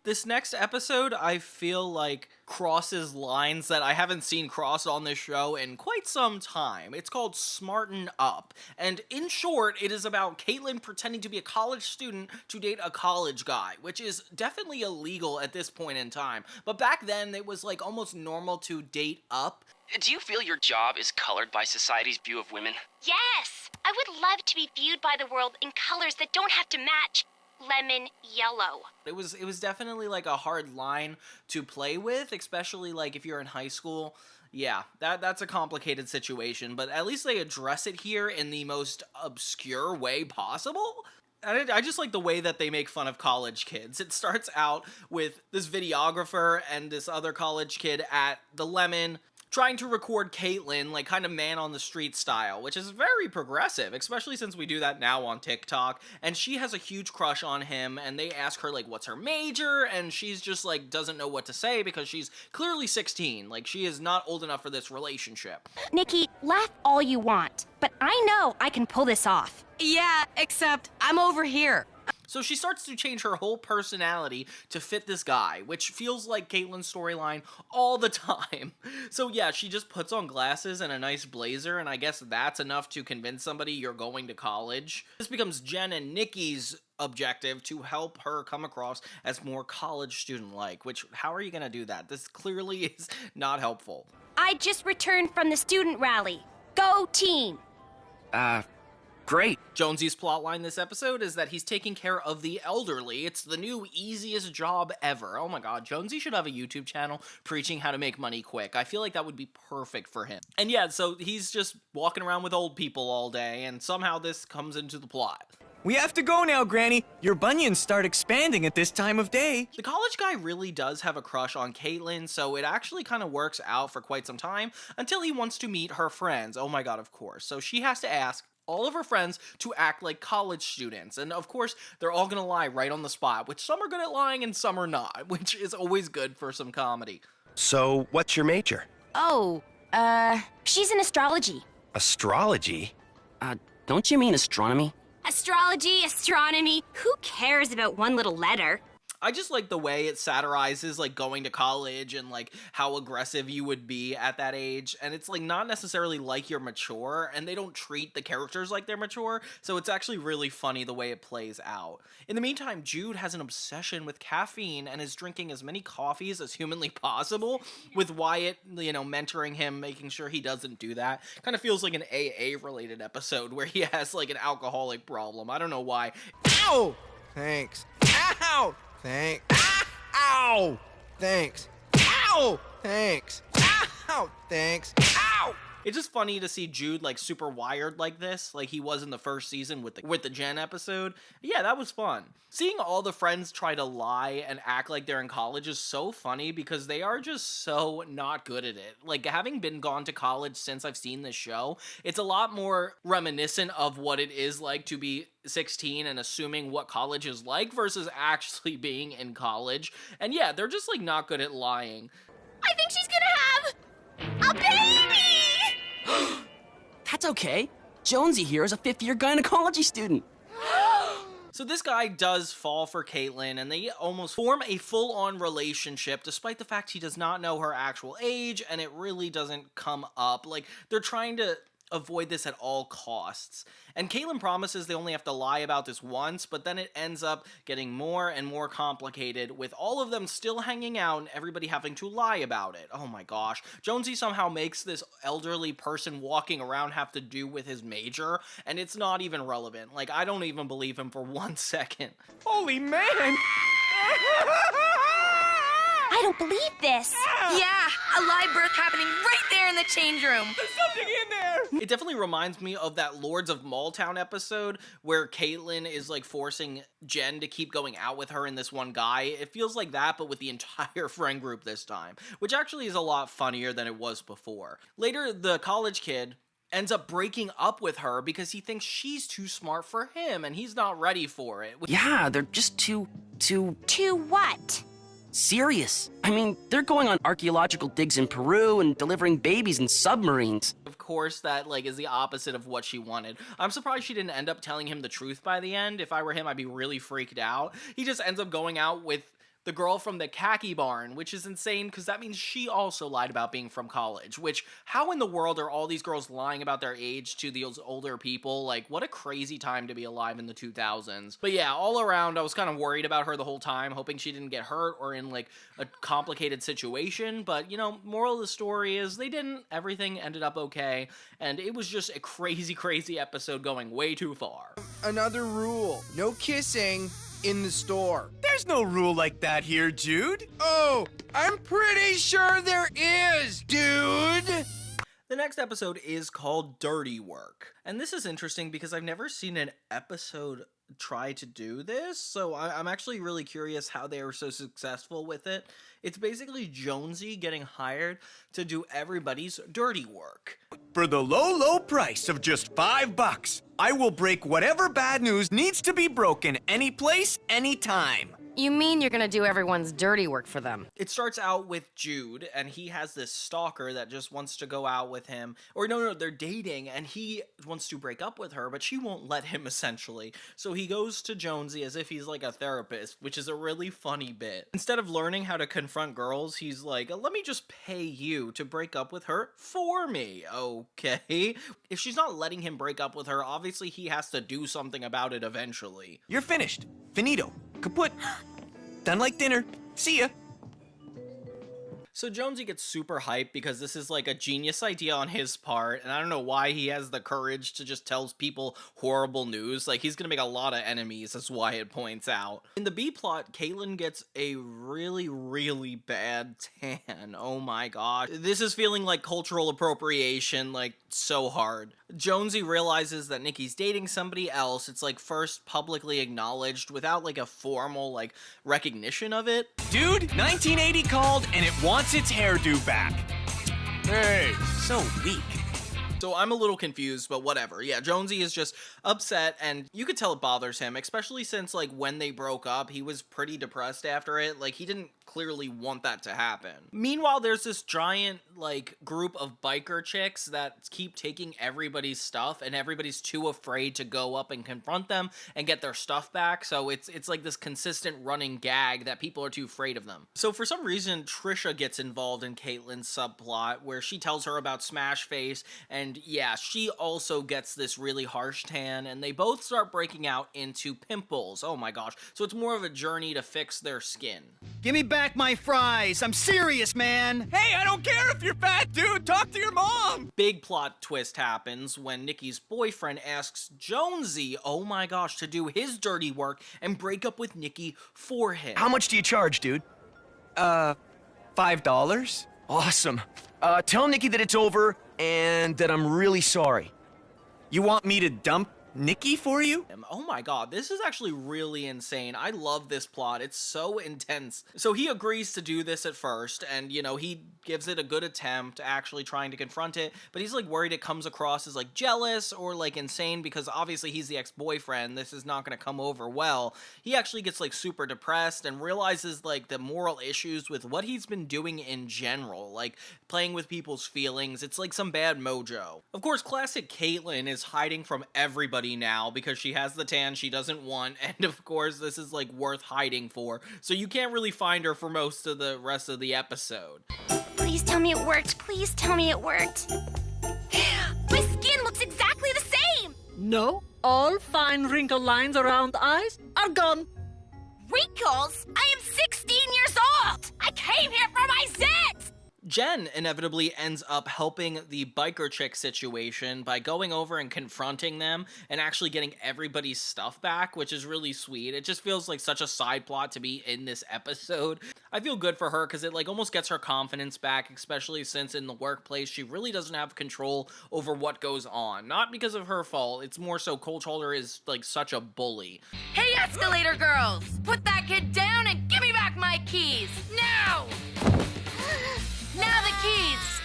This next episode, I feel like crosses lines that I haven't seen crossed on this show in quite some time. It's called Smarten Up, and in short, it is about Caitlin pretending to be a college student to date a college guy, which is definitely illegal at this point in time. But back then, it was like almost normal to date up. Do you feel your job is colored by society's view of women? Yes! I would love to be viewed by the world in colors that don't have to match lemon yellow. It was definitely like a hard line to play with, especially like if you're in high school. Yeah, that's a complicated situation, but at least they address it here in the most obscure way possible. And I just like the way that they make fun of college kids. It starts out with this videographer and this other college kid at the Lemon trying to record Caitlyn, like kind of man on the street style, which is very progressive, especially since we do that now on TikTok. And she has a huge crush on him, and they ask her like what's her major, and she's just like doesn't know what to say because she's clearly 16. Like she is not old enough for this relationship. Nikki, laugh all you want, but I know I can pull this off. Yeah, except I'm over here. So she starts to change her whole personality to fit this guy, which feels like Caitlyn's storyline all the time. So yeah, she just puts on glasses and a nice blazer, and I guess that's enough to convince somebody you're going to college. This becomes Jen and Nikki's objective to help her come across as more college student-like, which, how are you gonna do that? This clearly is not helpful. I just returned from the student rally. Go team! Great. Jonesy's plotline this episode is that he's taking care of the elderly. It's the new easiest job ever. Oh my god, Jonesy should have a YouTube channel preaching how to make money quick. I feel like that would be perfect for him. And yeah, so he's just walking around with old people all day, and somehow this comes into the plot. We have to go now, Granny. Your bunions start expanding at this time of day. The college guy really does have a crush on Caitlyn, so it actually kind of works out for quite some time until he wants to meet her friends. Oh my god, of course. So she has to ask all of her friends to act like college students. And of course, they're all gonna lie right on the spot, which some are good at lying and some are not, which is always good for some comedy. So, what's your major? Oh, she's in astrology. Astrology? Don't you mean astronomy? Astrology, astronomy, who cares about one little letter? I just like the way it satirizes like going to college and like how aggressive you would be at that age, and it's like not necessarily like you're mature, and they don't treat the characters like they're mature, so it's actually really funny the way it plays out. In the meantime, Jude has an obsession with caffeine and is drinking as many coffees as humanly possible, with Wyatt, you know, mentoring him, making sure he doesn't do that. Kind of feels like an AA related episode where he has like an alcoholic problem. I don't know why. Ow! Thanks. Ow! Thanks. Ow! Thanks. Ow! Thanks. Ow! Thanks. Ow! It's just funny to see Jude like super wired like this, like he was in the first season with the Jen episode. Yeah, that was fun. Seeing all the friends try to lie and act like they're in college is so funny because they are just so not good at it. Like, having been gone to college since I've seen this show, it's a lot more reminiscent of what it is like to be 16 and assuming what college is like versus actually being in college. And yeah, they're just like not good at lying. I think she's gonna have a baby! That's okay. Jonesy here is a fifth-year gynecology student. So this guy does fall for Caitlyn, and they almost form a full-on relationship, despite the fact he does not know her actual age, and it really doesn't come up. Like, they're trying to avoid this at all costs. And Caitlyn promises they only have to lie about this once, but then it ends up getting more and more complicated, with all of them still hanging out and everybody having to lie about it. Oh my gosh. Jonesy somehow makes this elderly person walking around have to do with his major, and it's not even relevant. Like, I don't even believe him for 1 second. Holy man! I don't believe this. Yeah, a live birth happening right there in the change room. There's something in there! It definitely reminds me of that Lords of Malltown episode where Caitlyn is like forcing Jen to keep going out with her and this one guy. It feels like that, but with the entire friend group this time, which actually is a lot funnier than it was before. Later, the college kid ends up breaking up with her because he thinks she's too smart for him and he's not ready for it. Yeah, they're just too... To what? serious. I mean, they're going on archaeological digs in Peru and delivering babies in submarines. Of course, that like is the opposite of what she wanted. I'm surprised she didn't end up telling him the truth by the end. If I were him, I'd be really freaked out. He just ends up going out with the girl from the khaki barn, which is insane because that means she also lied about being from college, which, how in the world are all these girls lying about their age to those older people? Like, what a crazy time to be alive in the 2000s. But yeah, all around, I was kind of worried about her the whole time, hoping she didn't get hurt or in, like, a complicated situation. But, you know, moral of the story is they didn't. Everything ended up okay, and it was just a crazy episode going way too far. Another rule, no kissing in the store. There's no rule like that here, Jude. Oh, I'm pretty sure there is, dude. The next episode is called Dirty Work. And this is interesting because I've never seen an episode try to do this, so I'm actually really curious how they were so successful with it. It's basically Jonesy getting hired to do everybody's dirty work. For the low price of just $5, I will break whatever bad news needs to be broken any place, anytime. You mean you're gonna do everyone's dirty work for them? It starts out with Jude, and he has this stalker that just wants to go out with him. Or no, they're dating, and he wants to break up with her, but she won't let him, essentially. So he goes to Jonesy as if he's like a therapist, which is a really funny bit. Instead of learning how to confront girls, he's like, let me just pay you to break up with her for me, okay? If she's not letting him break up with her, obviously he has to do something about it eventually. You're finished. Finito. Kaput. Done like dinner. See ya. So Jonesy gets super hyped because this is like a genius idea on his part, and I don't know why he has the courage to just tell people horrible news. Like, he's gonna make a lot of enemies, as Wyatt points out. In the B plot, Caitlin gets a really bad tan. Oh my god. This is feeling like cultural appropriation, like, so hard. Jonesy realizes that Nikki's dating somebody else. It's like first publicly acknowledged without like a formal like recognition of it. Dude, 1980 called and it wants its hairdo back. Hey, so weak. So I'm a little confused, but whatever. Yeah, Jonesy is just upset, and you could tell it bothers him, especially since, like, when they broke up, he was pretty depressed after it. Like, he didn't clearly want that to happen. Meanwhile, there's this giant, like, group of biker chicks that keep taking everybody's stuff, and everybody's too afraid to go up and confront them and get their stuff back, so it's like this consistent running gag that people are too afraid of them. So for some reason, Trisha gets involved in Caitlin's subplot, where she tells her about Smash Face, and yeah, she also gets this really harsh tan, and they both start breaking out into pimples. Oh my gosh. So it's more of a journey to fix their skin. Give me back my fries. I'm serious, man. Hey, I don't care if you're fat, dude. Talk to your mom. Big plot twist happens when Nikki's boyfriend asks Jonesy, oh my gosh, to do his dirty work and break up with Nikki for him. How much do you charge, dude? $5? Awesome. Tell Nikki that it's over and that I'm really sorry. You want me to dump Nikki for you? Oh my god, this is actually really insane. I love this plot. It's so intense. So he agrees to do this at first, and, you know, he gives it a good attempt, actually trying to confront it, but he's, like, worried it comes across as, like, jealous or, like, insane, because obviously he's the ex-boyfriend. This is not gonna come over well. He actually gets, like, super depressed and realizes, like, the moral issues with what he's been doing in general, like, playing with people's feelings. It's like some bad mojo. Of course, classic Caitlin is hiding from everybody now because she has the tan she doesn't want, and of course this is like worth hiding for, so you can't really find her for most of the rest of the episode. Please tell me it worked. Please tell me it worked. My skin looks exactly the same! No, all fine wrinkle lines around eyes are gone. Wrinkles? I am 16 years old! I came here for my zits! Jen inevitably ends up helping the biker chick situation by going over and confronting them and actually getting everybody's stuff back, which is really sweet. It just feels like such a side plot to be in this episode. I feel good for her because it like almost gets her confidence back, especially since in the workplace she really doesn't have control over what goes on. Not because of her fault, it's more so Coldholder is like such a bully. Hey, escalator girls! Put that kid down and give me back my keys! Now! Now the keys!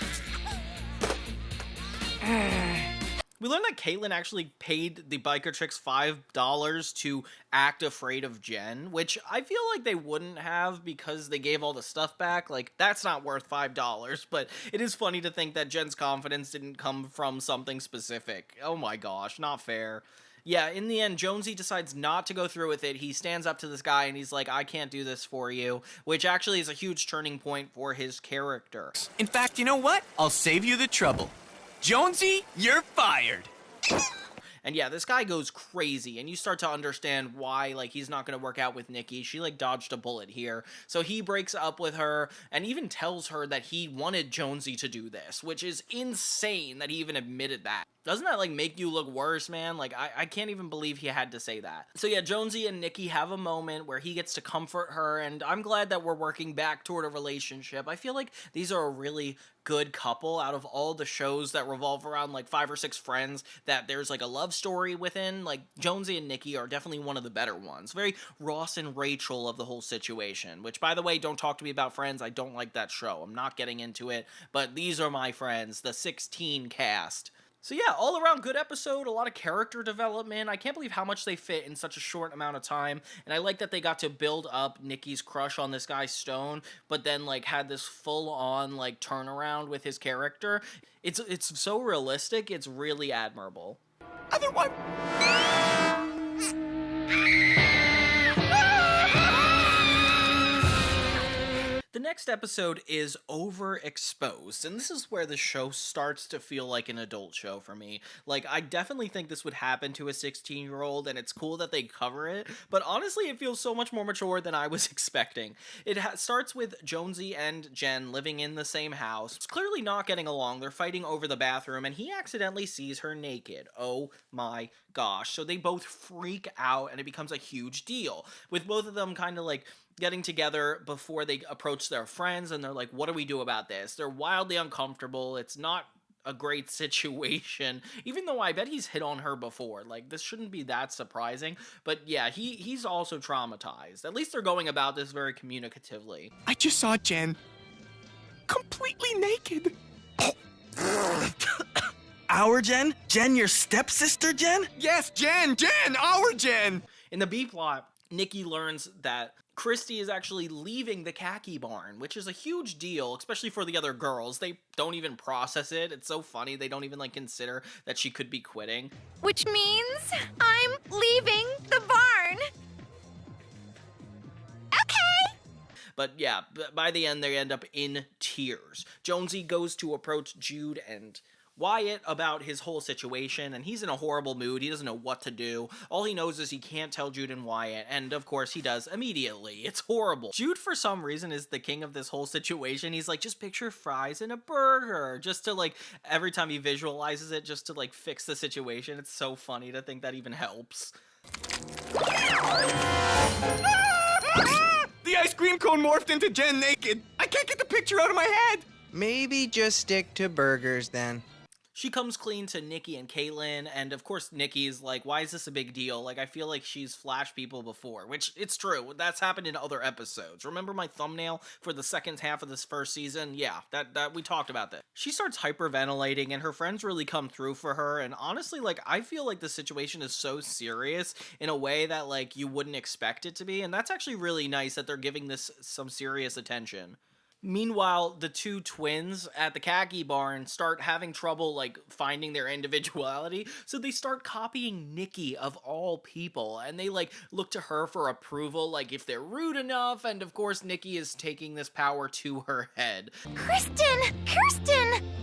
We learned that Caitlin actually paid the biker chicks $5 to act afraid of Jen, which I feel like they wouldn't have because they gave all the stuff back. Like, that's not worth $5, but it is funny to think that Jen's confidence didn't come from something specific. Oh my gosh, not fair. Yeah, in the end, Jonesy decides not to go through with it. He stands up to this guy and he's like, I can't do this for you, which actually is a huge turning point for his character. In fact, you know what? I'll save you the trouble. Jonesy, you're fired. And yeah, this guy goes crazy, and you start to understand why, like, he's not going to work out with Nikki. She, like, dodged a bullet here. So he breaks up with her and even tells her that he wanted Jonesy to do this, which is insane that he even admitted that. Doesn't that, like, make you look worse, man? Like, I can't even believe he had to say that. So yeah, Jonesy and Nikki have a moment where he gets to comfort her, and I'm glad that we're working back toward a relationship. I feel like these are a really good couple out of all the shows that revolve around, like, 5 or 6 friends that there's, like, a love story within. Like, Jonesy and Nikki are definitely one of the better ones. Very Ross and Rachel of the whole situation, which, by the way, don't talk to me about Friends. I don't like that show. I'm not getting into it, but these are my friends, the 16 cast. So yeah, all around good episode, a lot of character development. I can't believe how much they fit in such a short amount of time, and I like that they got to build up Nikki's crush on this guy Stone, but then like had this full-on like turnaround with his character. It's so realistic, it's really admirable. Otherwise... The next episode is Overexposed, and this is where the show starts to feel like an adult show for me. Like, I definitely think this would happen to a 16-year-old, and it's cool that they cover it, but honestly, it feels so much more mature than I was expecting. It starts with Jonesy and Jen living in the same house. It's clearly not getting along. They're fighting over the bathroom, and he accidentally sees her naked. Oh my gosh. So they both freak out, and it becomes a huge deal, with both of them kind of like getting together before they approach their friends, and they're like, what do we do about this? They're wildly uncomfortable. It's not a great situation, even though I bet he's hit on her before. Like, this shouldn't be that surprising, but yeah, he's also traumatized. At least they're going about this very communicatively. I just saw Jen completely naked. Our Jen? Jen, your stepsister Jen? Yes, Jen, our Jen! In the B plot, Nikki learns that Christy is actually leaving the khaki barn, which is a huge deal, especially for the other girls. They don't even process it. It's so funny. They don't even like consider that she could be quitting. Which means I'm leaving the barn. Okay. But yeah, by the end, they end up in tears. Jonesy goes to approach Jude and Wyatt about his whole situation, and he's in a horrible mood. He doesn't know what to do. All he knows is he can't tell Jude and Wyatt, and of course he does immediately. It's horrible. Jude, for some reason, is the king of this whole situation. He's like, just picture fries and a burger, just to like, every time he visualizes it, just to like fix the situation. It's so funny to think that even helps. The ice cream cone morphed into Jen naked. I can't get the picture out of my head. Maybe just stick to burgers then. She comes clean to Nikki and Caitlin, and of course Nikki's like, why is this a big deal? Like, I feel like she's flashed people before, which it's true. That's happened in other episodes. Remember my thumbnail for the second half of this first season? Yeah, that we talked about that. She starts hyperventilating, and her friends really come through for her, and honestly, like, I feel like the situation is so serious in a way that, like, you wouldn't expect it to be, and that's actually really nice that they're giving this some serious attention. Meanwhile, the two twins at the khaki barn start having trouble, like, finding their individuality, so they start copying Nikki, of all people, and they, like, look to her for approval, like, if they're rude enough, and of course, Nikki is taking this power to her head. Kirsten!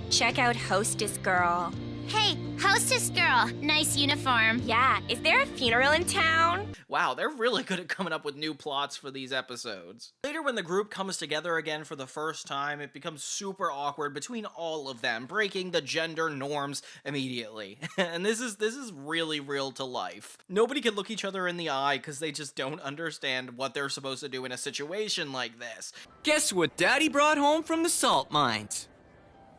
Check out Hostess Girl. Hey, Hostess Girl, nice uniform. Yeah, is there a funeral in town? Wow, they're really good at coming up with new plots for these episodes. Later, when the group comes together again for the first time, it becomes super awkward between all of them, breaking the gender norms immediately. And this is really real to life. Nobody can look each other in the eye because they just don't understand what they're supposed to do in a situation like this. Guess what Daddy brought home from the salt mines?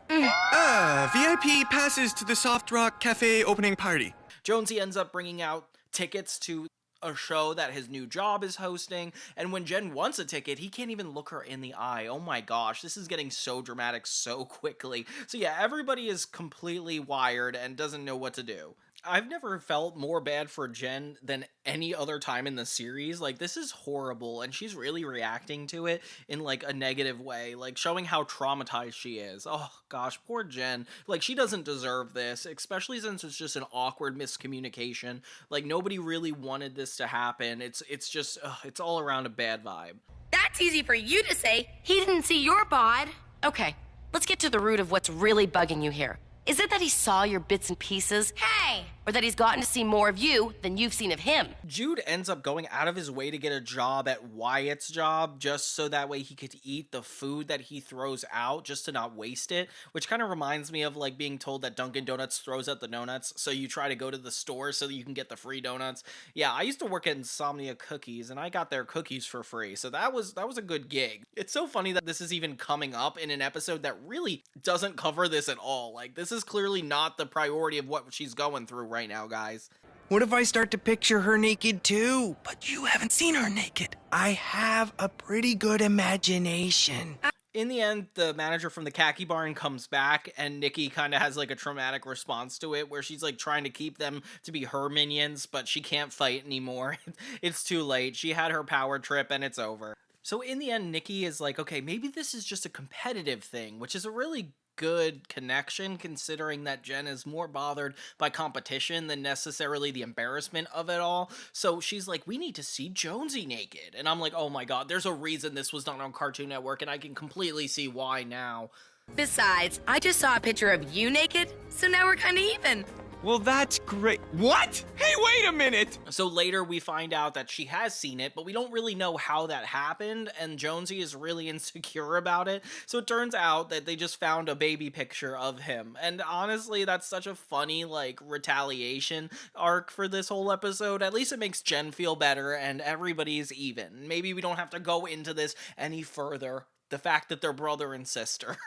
VIP passes to the Soft Rock Cafe opening party. Jonesy ends up bringing out tickets to a show that his new job is hosting, and when Jen wants a ticket, he can't even look her in the eye. Oh my gosh, this is getting so dramatic so quickly. So yeah, everybody is completely wired and doesn't know what to do. I've never felt more bad for Jen than any other time in the series. Like, this is horrible, and she's really reacting to it in, like, a negative way, like, showing how traumatized she is. Oh, gosh, poor Jen. Like, she doesn't deserve this, especially since it's just an awkward miscommunication. Like, nobody really wanted this to happen. It's just, it's all around a bad vibe. That's easy for you to say. He didn't see your bod. Okay, let's get to the root of what's really bugging you here. Is it that he saw your bits and pieces? Hey! Or that he's gotten to see more of you than you've seen of him? Jude ends up going out of his way to get a job at Wyatt's job just so that way he could eat the food that he throws out just to not waste it, which kind of reminds me of like being told that Dunkin' Donuts throws out the donuts, so you try to go to the store so that you can get the free donuts. Yeah, I used to work at Insomnia Cookies and I got their cookies for free, so that was a good gig. It's so funny that this is even coming up in an episode that really doesn't cover this at all. Like, this is clearly not the priority of what she's going through right now, guys. What if I start to picture her naked too? But you haven't seen her naked. I have a pretty good imagination. In the end, the manager from the khaki barn comes back, and Nikki kind of has like a traumatic response to it, where she's like trying to keep them to be her minions, but she can't fight anymore. It's too late. She had her power trip, and it's over. So in the end, Nikki is like, okay, maybe this is just a competitive thing, which is a really good connection, considering that Jen is more bothered by competition than necessarily the embarrassment of it all. So she's like, we need to see Jonesy naked. And I'm like, oh my god, there's a reason this was not on Cartoon Network, and I can completely see why now. Besides, I just saw a picture of you naked, so now we're kind of even. Well, that's great. What? Hey, wait a minute! So later we find out that she has seen it, but we don't really know how that happened, and Jonesy is really insecure about it. So it turns out that they just found a baby picture of him. And honestly, that's such a funny, like, retaliation arc for this whole episode. At least it makes Jen feel better, and everybody's even. Maybe we don't have to go into this any further. The fact that they're brother and sister.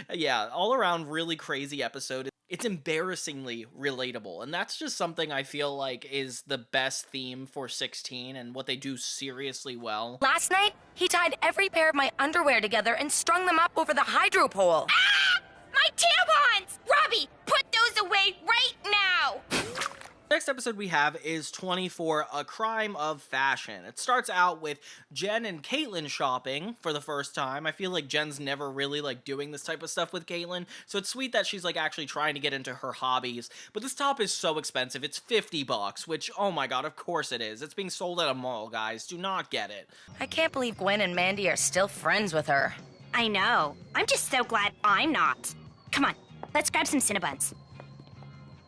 Yeah, all around really crazy episode. It's embarrassingly relatable, and that's just something I feel like is the best theme for 16 and what they do seriously well. Last night, he tied every pair of my underwear together and strung them up over the hydro pole. Ah! My tampons! Robbie, put those away right now! Next episode we have is 24, A Crime of Fashion. It starts out with Jen and Caitlin shopping for the first time. I feel like Jen's never really like doing this type of stuff with Caitlin, so it's sweet that she's like actually trying to get into her hobbies. But this top is so expensive. It's $50, which, oh my god, of course it is. It's being sold at a mall, guys. Do not get it. I can't believe Gwen and Mandy are still friends with her. I know. I'm just so glad I'm not. Come on, let's grab some Cinnabons.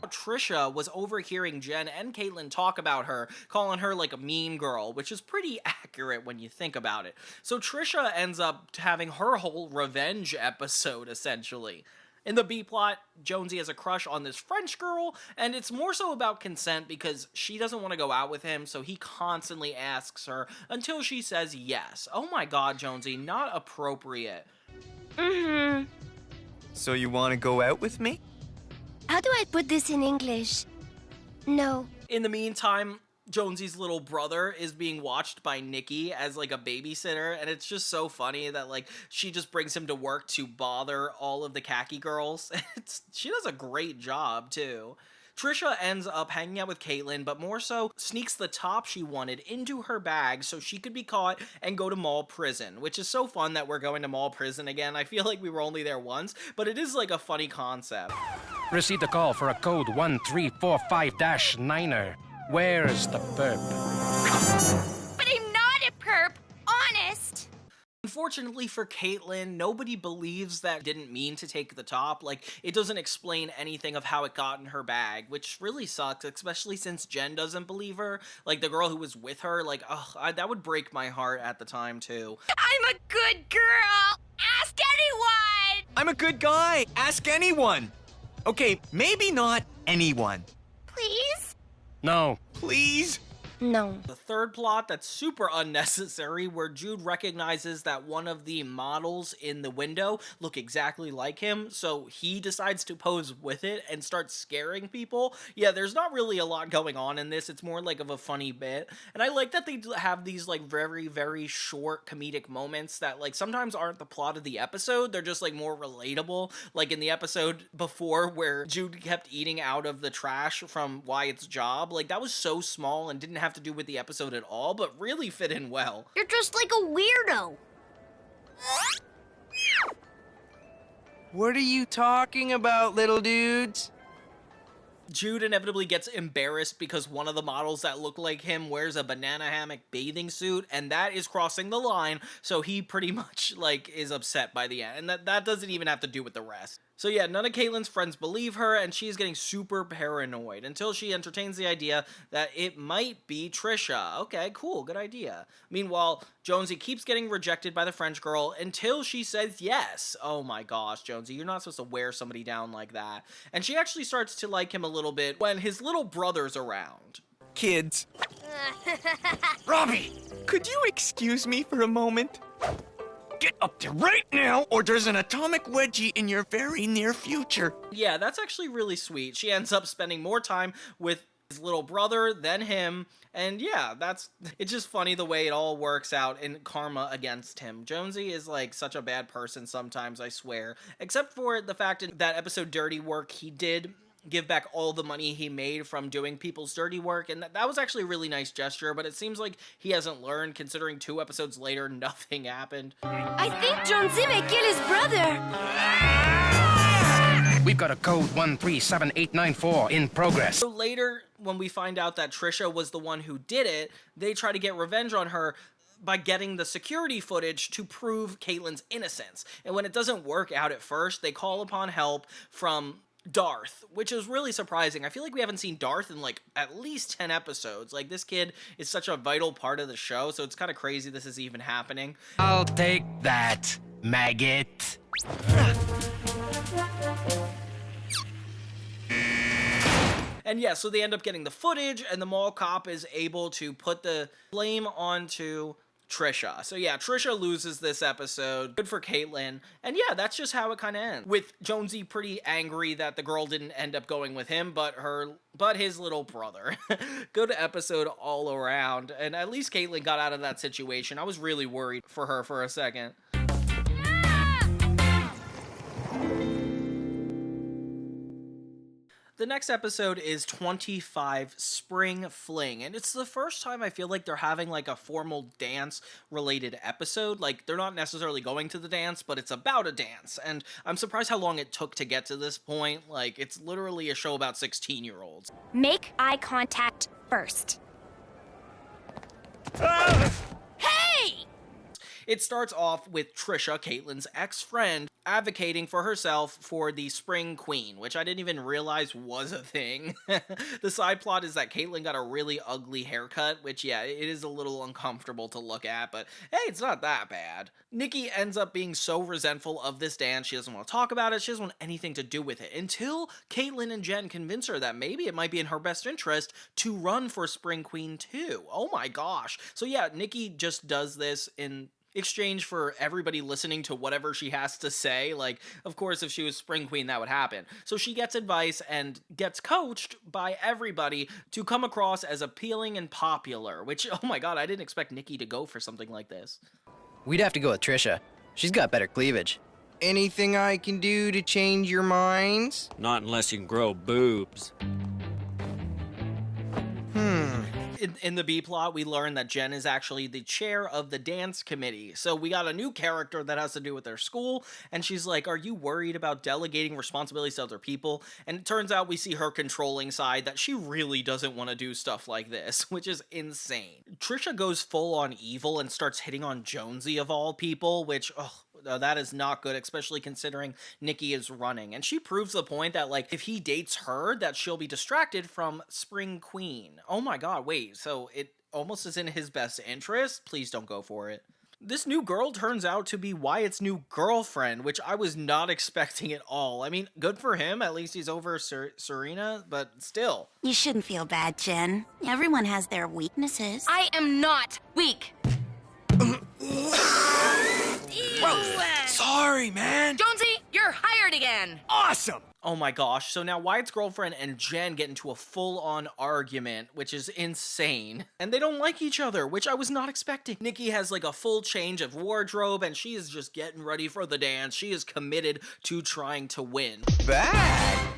Trisha was overhearing Jen and Caitlin talk about her, calling her like a mean girl, which is pretty accurate when you think about it. So Trisha ends up having her whole revenge episode, essentially. In the B-plot, Jonesy has a crush on this French girl, and it's more so about consent because she doesn't want to go out with him, so he constantly asks her until she says yes. Oh my god, Jonesy, not appropriate. Mm-hmm. So you want to go out with me? How do I put this in English? No. In the meantime, Jonesy's little brother is being watched by Nikki as like a babysitter, and it's just so funny that like she just brings him to work to bother all of the khaki girls. She does a great job too. Trisha ends up hanging out with Caitlin, but more so sneaks the top she wanted into her bag so she could be caught and go to mall prison, which is so fun that we're going to mall prison again. I feel like we were only there once, but it is like a funny concept. Received a call for a code 1345-9er. Where's the perp? But I'm not a perp, honest. Unfortunately for Caitlin, nobody believes that didn't mean to take the top. Like, it doesn't explain anything of how it got in her bag, which really sucks, especially since Jen doesn't believe her. Like, the girl who was with her, like, that would break my heart at the time, too. I'm a good girl. Ask anyone. I'm a good guy. Ask anyone. Okay, maybe not anyone. Please? No. Please? No. The third plot that's super unnecessary, where Jude recognizes that one of the models in the window look exactly like him, so he decides to pose with it and start scaring people. Yeah, there's not really a lot going on in this. It's more like of a funny bit. And I like that they have these like very, very short comedic moments that like sometimes aren't the plot of the episode. They're just like more relatable. Like in the episode before where Jude kept eating out of the trash from Wyatt's job. Like that was so small and didn't have to do with the episode at all, but really fit in well. You're just like a weirdo. What are you talking about, little dudes? Jude inevitably gets embarrassed because one of the models that look like him wears a banana hammock bathing suit, and that is crossing the line, so he pretty much, like, is upset by the end. And that doesn't even have to do with the rest. So yeah, none of Caitlin's friends believe her, and she's getting super paranoid until she entertains the idea that it might be Trisha. Okay, cool, good idea. Meanwhile, Jonesy keeps getting rejected by the French girl until she says yes. Oh my gosh, Jonesy, you're not supposed to wear somebody down like that. And she actually starts to like him a little bit when his little brother's around. Kids. Robbie, could you excuse me for a moment? Get up there right now, or there's an atomic wedgie in your very near future. Yeah, that's actually really sweet. She ends up spending more time with his little brother than him, and yeah, it's just funny the way it all works out in karma against him. Jonesy is like such a bad person sometimes, I swear. Except for the fact in that episode Dirty Work, he did give back all the money he made from doing people's dirty work, and that was actually a really nice gesture, but it seems like he hasn't learned, considering 2 episodes later, nothing happened. I think Jonesy may kill his brother. We've got a code 137894 in progress. So later, when we find out that Trisha was the one who did it, they try to get revenge on her by getting the security footage to prove Caitlin's innocence. And when it doesn't work out at first, they call upon help from Darth, which is really surprising. I feel like we haven't seen Darth in like at least 10 episodes. Like, this kid is such a vital part of the show, so it's kind of crazy this is even happening. I'll take that, maggot. And yeah, so they end up getting the footage, and the mall cop is able to put the blame onto Trisha. So yeah, Trisha loses this episode. Good for Caitlin. And yeah, that's just how it kind of ends. With Jonesy pretty angry that the girl didn't end up going with him, but his little brother. Good episode all around. And at least Caitlin got out of that situation. I was really worried for her for a second. The next episode is 25, Spring Fling, and it's the first time I feel like they're having like a formal dance-related episode. Like, they're not necessarily going to the dance, but it's about a dance, and I'm surprised how long it took to get to this point. Like, it's literally a show about 16-year-olds. Make eye contact first. Hey! It starts off with Trisha, Caitlin's ex-friend, advocating for herself for the Spring Queen, which I didn't even realize was a thing. The side plot is that Caitlin got a really ugly haircut, which, yeah, it is a little uncomfortable to look at, but hey, it's not that bad. Nikki ends up being so resentful of this dance, she doesn't want to talk about it, she doesn't want anything to do with it, until Caitlin and Jen convince her that maybe it might be in her best interest to run for Spring Queen too. Oh my gosh. So yeah, Nikki just does this in exchange for everybody listening to whatever she has to say. Like, of course, if she was Spring Queen, that would happen. So she gets advice and gets coached by everybody to come across as appealing and popular, which, oh my god, I didn't expect Nikki to go for something like this. We'd have to go with Trisha. She's got better cleavage. Anything I can do to change your minds? Not unless you can grow boobs. In the B-plot, we learn that Jen is actually the chair of the dance committee. So we got a new character that has to do with their school, and she's like, are you worried about delegating responsibilities to other people? And it turns out we see her controlling side, that she really doesn't want to do stuff like this, which is insane. Trisha goes full on evil and starts hitting on Jonesy of all people, which, that is not good, especially considering Nikki is running. And she proves the point that, like, if he dates her, that she'll be distracted from Spring Queen. Oh my god, wait, so it almost is in his best interest? Please don't go for it. This new girl turns out to be Wyatt's new girlfriend, which I was not expecting at all. I mean, good for him, at least he's over Serena, but still. You shouldn't feel bad, Jen. Everyone has their weaknesses. I am not weak. Sorry, man. Jonesy, you're hired again. Awesome. Oh my gosh, so now Wyatt's girlfriend and Jen get into a full-on argument, which is insane. And they don't like each other, which I was not expecting. Nikki has like a full change of wardrobe and she is just getting ready for the dance. She is committed to trying to win. Bad?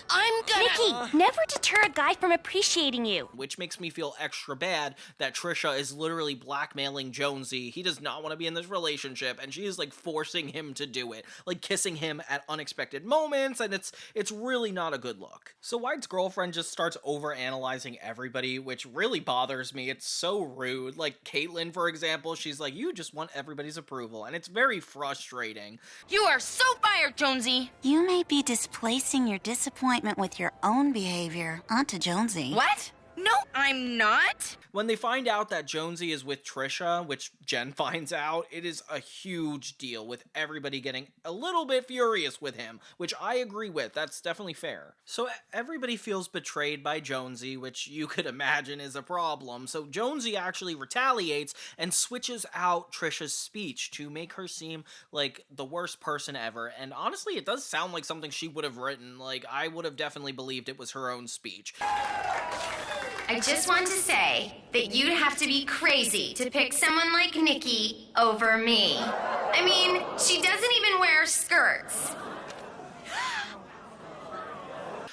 I'm gonna... Nikki, never deter a guy from appreciating you. Which makes me feel extra bad that Trisha is literally blackmailing Jonesy. He does not want to be in this relationship, and she is like forcing him to do it, like kissing him at unexpected moments, and it's really not a good look. So Wyatt's girlfriend just starts overanalyzing everybody, which really bothers me. It's so rude. Like Caitlin, for example, she's like, you just want everybody's approval, and it's very frustrating. You are so fired, Jonesy. You may be displacing your disappointment with your own behavior onto Jonesy. What? No, I'm not. When they find out that Jonesy is with Trisha, which Jen finds out, it is a huge deal with everybody getting a little bit furious with him, which I agree with. That's definitely fair. So everybody feels betrayed by Jonesy, which you could imagine is a problem. So Jonesy actually retaliates and switches out Trisha's speech to make her seem like the worst person ever. And honestly, it does sound like something she would have written. Like, I would have definitely believed it was her own speech. I just want to say that you'd have to be crazy to pick someone like Nikki over me. I mean, she doesn't even wear skirts.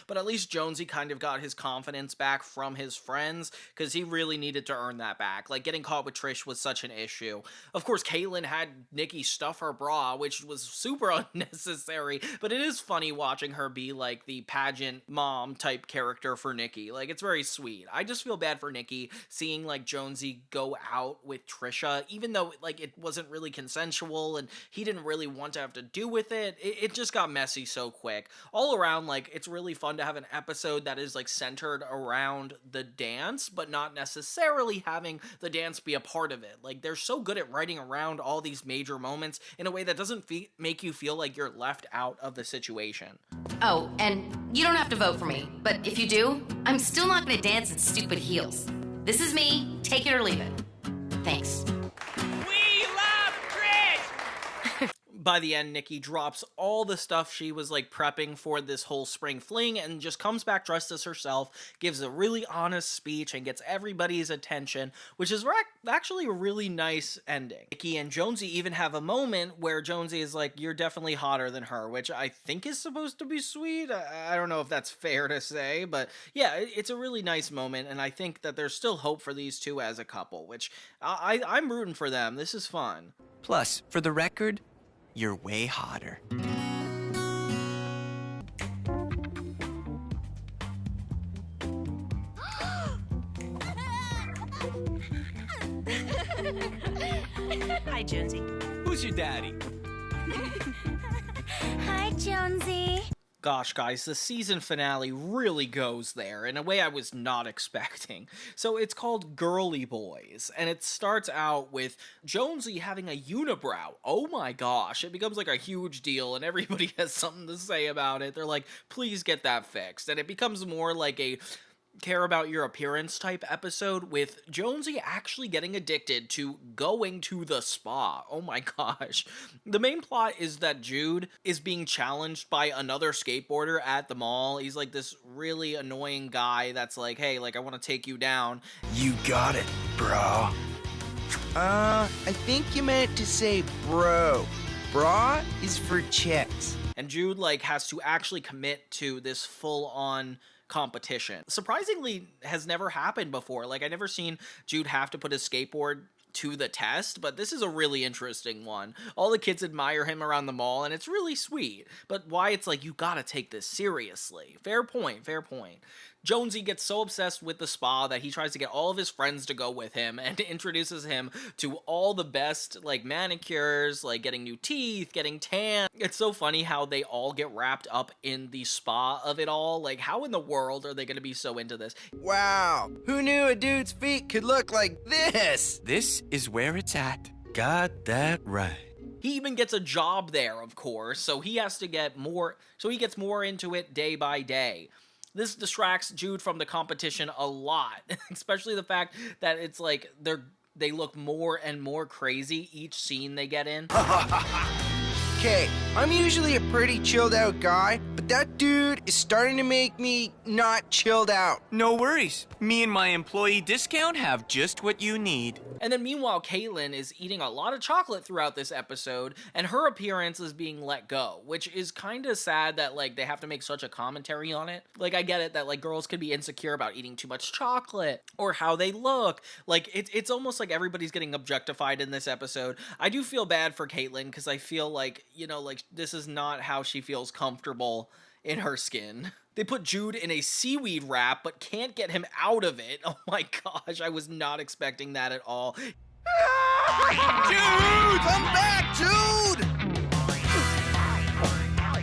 But at least Jonesy kind of got his confidence back from his friends, because he really needed to earn that back. Like, getting caught with Trish was such an issue. Of course, Caitlin had Nikki stuff her bra, which was super unnecessary, but it is funny watching her be, like, the pageant mom type character for Nikki. Like, it's very sweet. I just feel bad for Nikki seeing, like, Jonesy go out with Trisha, even though, like, it wasn't really consensual, and he didn't really want to have to do with it. It just got messy so quick. All around, like, it's really fun to have an episode that is like centered around the dance, but not necessarily having the dance be a part of it. Like, they're so good at writing around all these major moments in a way that doesn't make you feel like you're left out of the situation. Oh, and you don't have to vote for me, but if you do, I'm still not gonna dance in stupid heels. This is me, take it or leave it. Thanks. We love Trish! By the end, Nikki drops all the stuff she was like prepping for this whole spring fling and just comes back dressed as herself, gives a really honest speech, and gets everybody's attention, which is actually a really nice ending. Nikki and Jonesy even have a moment where Jonesy is like, you're definitely hotter than her, which I think is supposed to be sweet. I don't know if that's fair to say, but yeah, it's a really nice moment, and I think that there's still hope for these two as a couple, which I'm rooting for them. This is fun. Plus, for the record, you're way hotter. Hi, Jonesy. Who's your daddy? Hi, Jonesy. Gosh, guys, the season finale really goes there in a way I was not expecting. So it's called Girly Boys, and it starts out with Jonesy having a unibrow. Oh my gosh, it becomes like a huge deal, and everybody has something to say about it. They're like, please get that fixed. And it becomes more like a care about your appearance type episode, with Jonesy actually getting addicted to going to the spa. Oh my gosh. The main plot is that Jude is being challenged by another skateboarder at the mall. He's like this really annoying guy that's like, hey, like, I want to take you down. You got it, bro. I think you meant to say bro. Bra is for chicks. And Jude, like, has to actually commit to this full-on competition. Surprisingly, has never happened before. Like, I never seen Jude have to put his skateboard to the test, but this is a really interesting one. All the kids admire him around the mall, and it's really sweet. But Wyatt's like, you gotta take this seriously. Fair point, fair point. Jonesy gets so obsessed with the spa that he tries to get all of his friends to go with him and introduces him to all the best, like, manicures, like getting new teeth, getting tan. It's so funny how they all get wrapped up in the spa of it all. Like, how in the world are they going to be so into this? Wow, who knew a dude's feet could look like this? This is where it's at. Got that right. He even gets a job there, of course, so he has to get more, so he gets more into it day by day. This distracts Jude from the competition a lot, especially the fact that it's like they look more and more crazy each scene they get in. Okay, I'm usually a pretty chilled out guy, but that dude is starting to make me not chilled out. No worries. Me and my employee discount have just what you need. And then meanwhile, Caitlin is eating a lot of chocolate throughout this episode, and her appearance is being let go, which is kind of sad that, like, they have to make such a commentary on it. Like, I get it that, like, girls could be insecure about eating too much chocolate, or how they look. Like, it's almost like everybody's getting objectified in this episode. I do feel bad for Caitlin, because I feel like, you know, like, this is not how she feels comfortable in her skin. They put Jude in a seaweed wrap, but can't get him out of it. Oh my gosh, I was not expecting that at all. Dude, come back, Jude!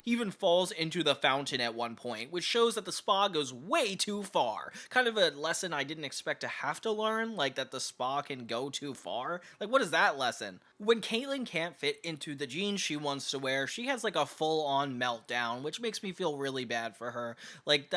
He even falls into the fountain at one point, which shows that the spa goes way too far. Kind of a lesson I didn't expect to have to learn, like that the spa can go too far. Like, what is that lesson? When Caitlin can't fit into the jeans she wants to wear, she has like a full-on meltdown, which makes me feel really bad for her. Like,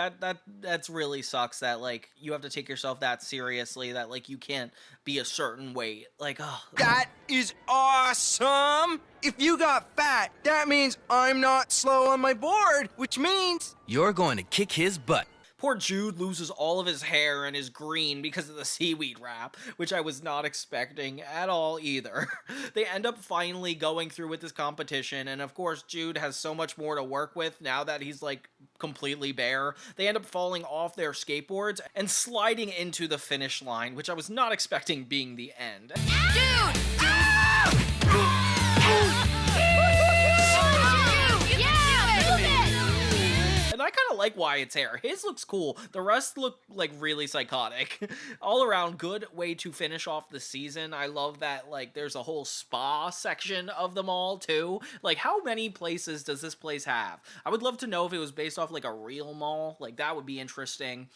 that's really sucks that, like, you have to take yourself that seriously, that, like, you can't be a certain weight. Like, oh. That is awesome! If you got fat, that means I'm not slow on my board, which means you're going to kick his butt. Poor Jude loses all of his hair and is green because of the seaweed wrap, which I was not expecting at all either. They end up finally going through with this competition, and of course Jude has so much more to work with now that he's like completely bare. They end up falling off their skateboards and sliding into the finish line, which I was not expecting being the end. Dude! And I kind of like Wyatt's hair. His looks cool. The rest look like really psychotic. All around, good way to finish off the season. I love that, like, there's a whole spa section of them all, too. Like, how many places does this place have? I would love to know if it was based off, like, a real mall. Like, that would be interesting.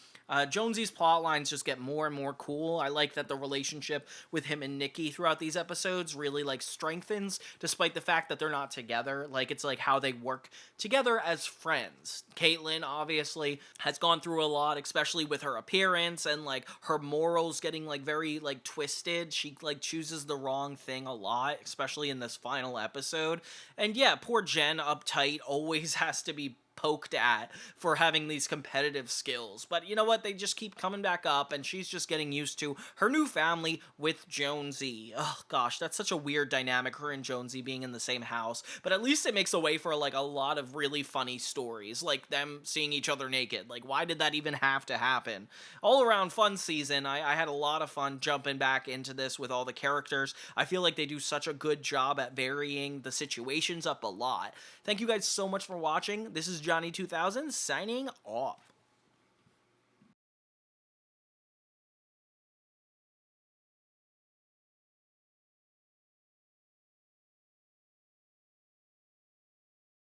Jonesy's plot lines just get more and more cool. I like that the relationship with him and Nikki throughout these episodes really, like, strengthens, despite the fact that they're not together. Like, it's like how they work together as friends. Caitlin, obviously, has gone through a lot, especially with her appearance and, like, her morals getting, like, very, like, twisted. She, like, chooses the wrong thing a lot, especially in this final episode. And yeah, poor Jen, uptight, always has to be poked at for having these competitive skills. But you know what? They just keep coming back up, and she's just getting used to her new family with Jonesy. Oh gosh, that's such a weird dynamic, her and Jonesy being in the same house. But at least it makes a way for like a lot of really funny stories, like them seeing each other naked. Like, why did that even have to happen? All around fun season. I had a lot of fun jumping back into this with all the characters. I feel like they do such a good job at varying the situations up a lot. Thank you guys so much for watching. This is Johnny 2000 signing off.